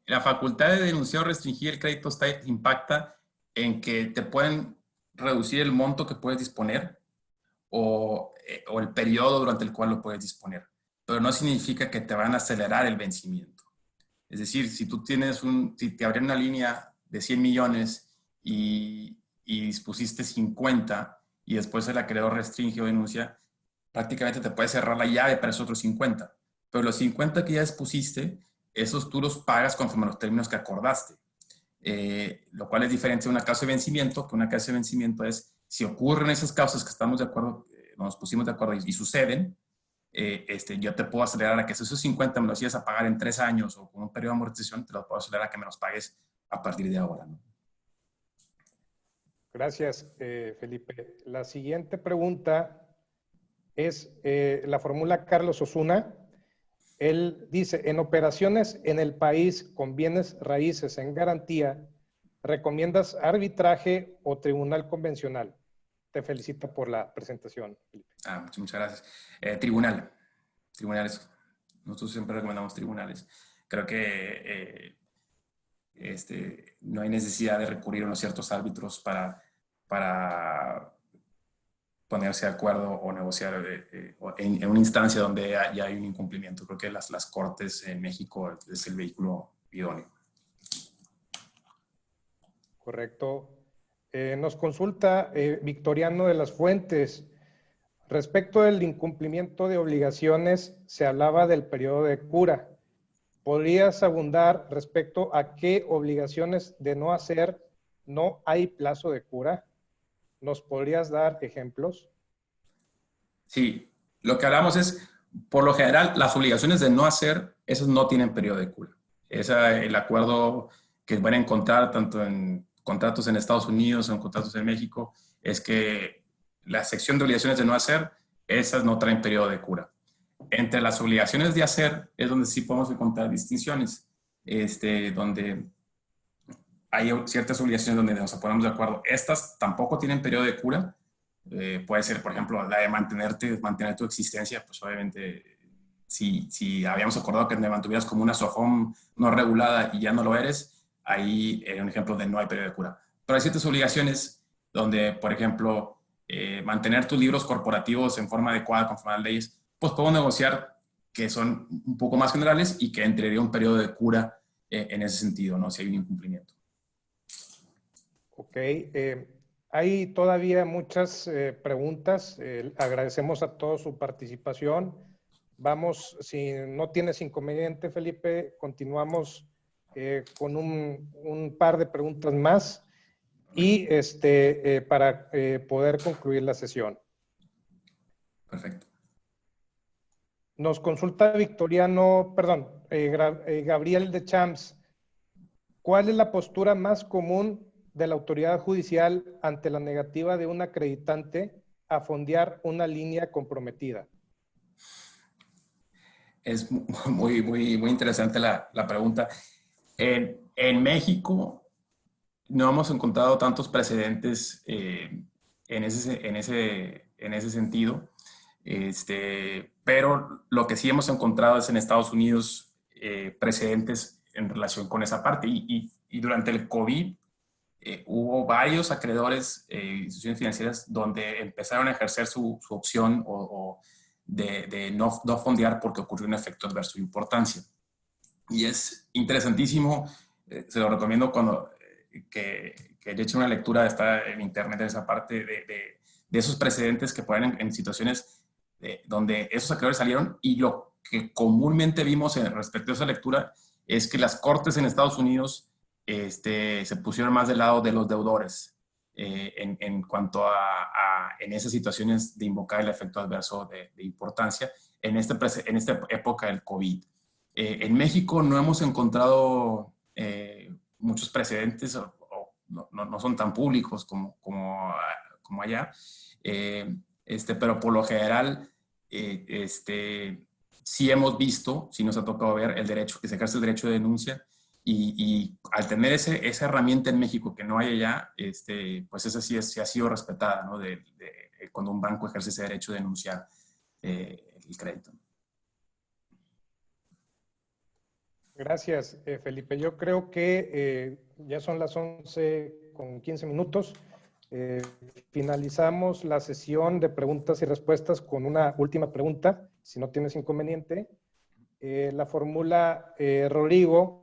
La facultad de denunciar o restringir el crédito impacta en que te pueden reducir el monto que puedes disponer o el periodo durante el cual lo puedes disponer, pero no significa que te van a acelerar el vencimiento. Es decir, si te abren una línea de 100 millones y dispusiste 50 y después el acreedor restringe o denuncia, prácticamente te puede cerrar la llave para esos otros 50. Pero los 50 que ya dispusiste, esos tú los pagas conforme a los términos que acordaste. Lo cual es diferente de una causa de vencimiento, que una causa de vencimiento es si ocurren esas causas que estamos de acuerdo, nos pusimos de acuerdo y suceden, yo te puedo acelerar a que esos 50 me los ibas a pagar en 3 años o con un periodo de amortización, te los puedo acelerar a que me los pagues a partir de ahora, ¿no? Gracias, Felipe. La siguiente pregunta es la fórmula Carlos Osuna. Él dice, en operaciones en el país con bienes raíces en garantía, ¿recomiendas arbitraje o tribunal convencional? Te felicito por la presentación, Felipe. Muchas gracias. Tribunales. Nosotros siempre recomendamos tribunales. Creo que no hay necesidad de recurrir a unos ciertos árbitros para ponerse de acuerdo o negociar en una instancia donde ya hay un incumplimiento. Creo que las cortes en México es el vehículo idóneo. Correcto. Nos consulta Victoriano de las Fuentes. Respecto del incumplimiento de obligaciones, se hablaba del periodo de cura. ¿Podrías abundar respecto a qué obligaciones de no hacer no hay plazo de cura? ¿Nos podrías dar ejemplos? Sí, lo que hablamos es, por lo general, las obligaciones de no hacer, esas no tienen periodo de cura. El acuerdo que van a encontrar tanto en contratos en Estados Unidos o en contratos en México es que la sección de obligaciones de no hacer, esas no traen periodo de cura. Entre las obligaciones de hacer es donde sí podemos encontrar distinciones, donde hay ciertas obligaciones donde nos ponemos de acuerdo. Estas tampoco tienen periodo de cura. Puede ser, por ejemplo, la de mantener tu existencia. Pues obviamente, si habíamos acordado que te mantuvieras como una SOFOM no regulada y ya no lo eres, ahí un ejemplo de no hay periodo de cura. Pero hay ciertas obligaciones donde, por ejemplo, mantener tus libros corporativos en forma adecuada conforme a las leyes, pues podemos negociar que son un poco más generales y que entraría un periodo de cura en ese sentido, ¿no? Si hay un incumplimiento. Ok. Hay todavía muchas preguntas. Agradecemos a todos su participación. Vamos, si no tienes inconveniente, Felipe, continuamos con un par de preguntas más y para poder concluir la sesión. Perfecto. Nos consulta Gabriel de Champs. ¿Cuál es la postura más común de la autoridad judicial ante la negativa de un acreditante a fondear una línea comprometida? Es muy interesante la pregunta. En México no hemos encontrado tantos precedentes en ese sentido, pero lo que sí hemos encontrado es en Estados Unidos precedentes en relación con esa parte. Y durante el COVID hubo varios acreedores, instituciones financieras, donde empezaron a ejercer su opción de no fondear porque ocurrió un efecto adverso de importancia. Y es interesantísimo, se lo recomiendo que le echen una lectura, está en internet en esa parte de esos precedentes que pueden en situaciones donde esos acreedores salieron, y lo que comúnmente vimos respecto a esa lectura es que las cortes en Estados Unidos se pusieron más del lado de los deudores en cuanto en esas situaciones de invocar el efecto adverso de importancia en esta época del COVID. En México no hemos encontrado muchos precedentes, no son tan públicos como allá, pero por lo general sí hemos visto, sí nos ha tocado ver que se ejerce el derecho de denuncia, y al tener esa herramienta en México que no hay allá, pues esa sí ha sido respetada, ¿no? Cuando un banco ejerce ese derecho de denunciar el crédito. Gracias, Felipe. Yo creo que ya son las 11:15. Finalizamos la sesión de preguntas y respuestas con una última pregunta, si no tienes inconveniente. La formula Rodrigo,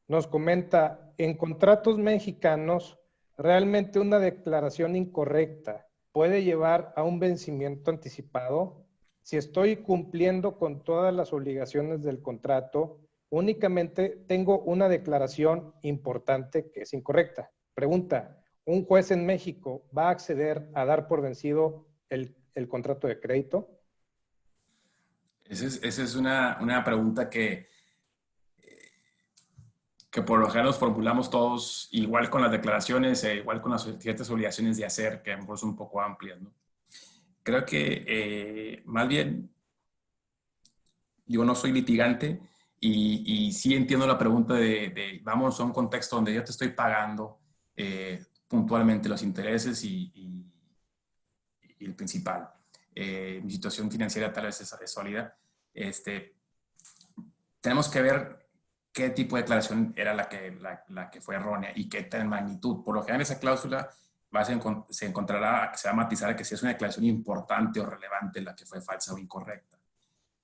nos comenta: en contratos mexicanos, ¿realmente una declaración incorrecta puede llevar a un vencimiento anticipado? Si estoy cumpliendo con todas las obligaciones del contrato, únicamente tengo una declaración importante que es incorrecta. Pregunta: ¿un juez en México va a acceder a dar por vencido el contrato de crédito? Esa es una pregunta que por lo general nos formulamos todos, igual con las declaraciones, igual con las ciertas obligaciones de hacer, que a lo mejor son un poco amplias, ¿no? Creo que más bien yo no soy litigante y sí entiendo la pregunta vamos a un contexto donde yo te estoy pagando puntualmente los intereses y el principal. Mi situación financiera tal vez es sólida. Tenemos que ver qué tipo de declaración era la que fue errónea y qué tal magnitud. Por lo general, esa cláusula se encontrará, se va a matizar a que si es una declaración importante o relevante la que fue falsa o incorrecta.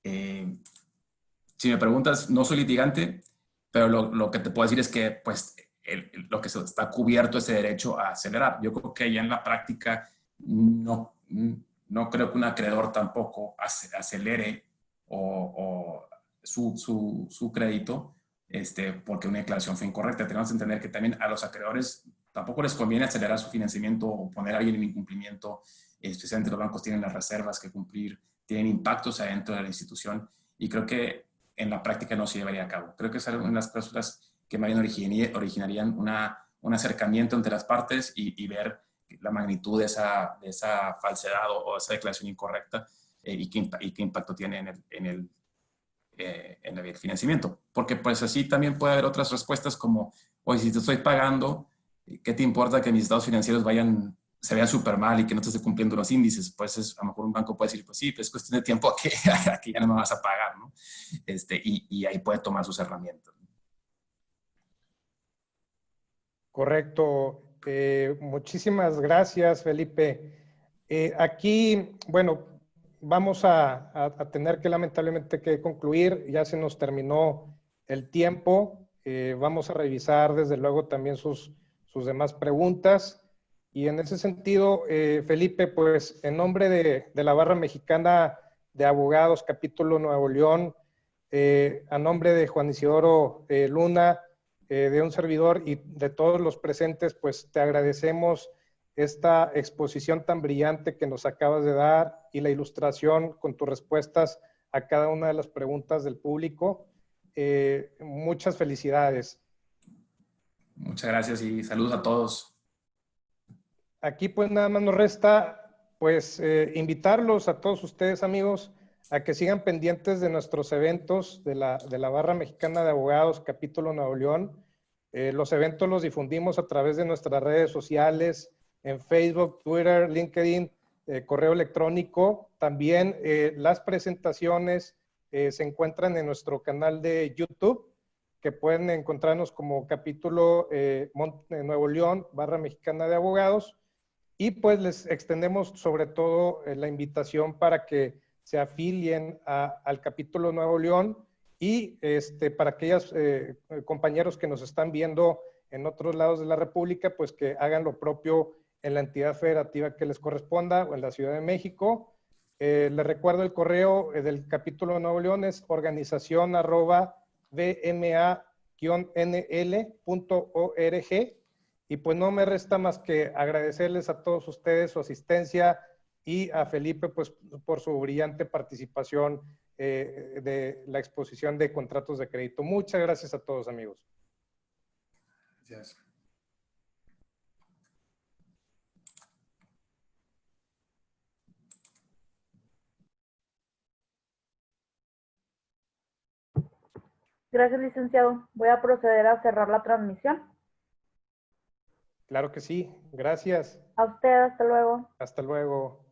Si me preguntas, no soy litigante, pero lo que te puedo decir es que pues, lo que está cubierto ese derecho a acelerar. Yo creo que ya en la práctica no creo que un acreedor tampoco acelere su crédito porque una declaración fue incorrecta. Tenemos que entender que también a los acreedores tampoco les conviene acelerar su financiamiento o poner a alguien en incumplimiento, especialmente los bancos tienen las reservas que cumplir, tienen impactos adentro de la institución, y creo que en la práctica no se llevaría a cabo. Creo que es una de las cláusulas que más bien originarían un acercamiento entre las partes y ver la magnitud de esa falsedad o esa declaración incorrecta y qué impacto tiene en el financiamiento. Porque pues así también puede haber otras respuestas como: oye, si te estoy pagando, ¿qué te importa que mis estados financieros se vean súper mal y que no te esté cumpliendo los índices? Pues a lo mejor un banco puede decir: pues sí, pues es cuestión de tiempo a que ya no me vas a pagar, ¿no? Y ahí puede tomar sus herramientas. Correcto. Muchísimas gracias, Felipe. Aquí, bueno, vamos a tener que lamentablemente que concluir. Ya se nos terminó el tiempo. Vamos a revisar desde luego también sus demás preguntas. Y en ese sentido, Felipe, pues en nombre de la Barra Mexicana de Abogados, Capítulo Nuevo León, a nombre de Juan Isidoro Luna, de un servidor y de todos los presentes, pues te agradecemos esta exposición tan brillante que nos acabas de dar y la ilustración con tus respuestas a cada una de las preguntas del público. Muchas felicidades. Muchas gracias y saludos a todos. Aquí pues nada más nos resta pues invitarlos a todos ustedes, amigos, a que sigan pendientes de nuestros eventos de la Barra Mexicana de Abogados, Capítulo Nuevo León. Los eventos los difundimos a través de nuestras redes sociales, en Facebook, Twitter, LinkedIn, correo electrónico. También las presentaciones se encuentran en nuestro canal de YouTube, que pueden encontrarnos como Capítulo Nuevo León, Barra Mexicana de Abogados. Y pues les extendemos sobre todo la invitación para que se afilien al Capítulo Nuevo León y para aquellos compañeros que nos están viendo en otros lados de la República, pues que hagan lo propio en la entidad federativa que les corresponda o en la Ciudad de México. Les recuerdo el correo del capítulo de Nuevo León es organización@bma-nl.org. Y pues no me resta más que agradecerles a todos ustedes su asistencia y a Felipe pues por su brillante participación de la exposición de contratos de crédito. Muchas gracias a todos, amigos. Gracias. Gracias, licenciado. Voy a proceder a cerrar la transmisión. Claro que sí. Gracias. A usted, hasta luego. Hasta luego.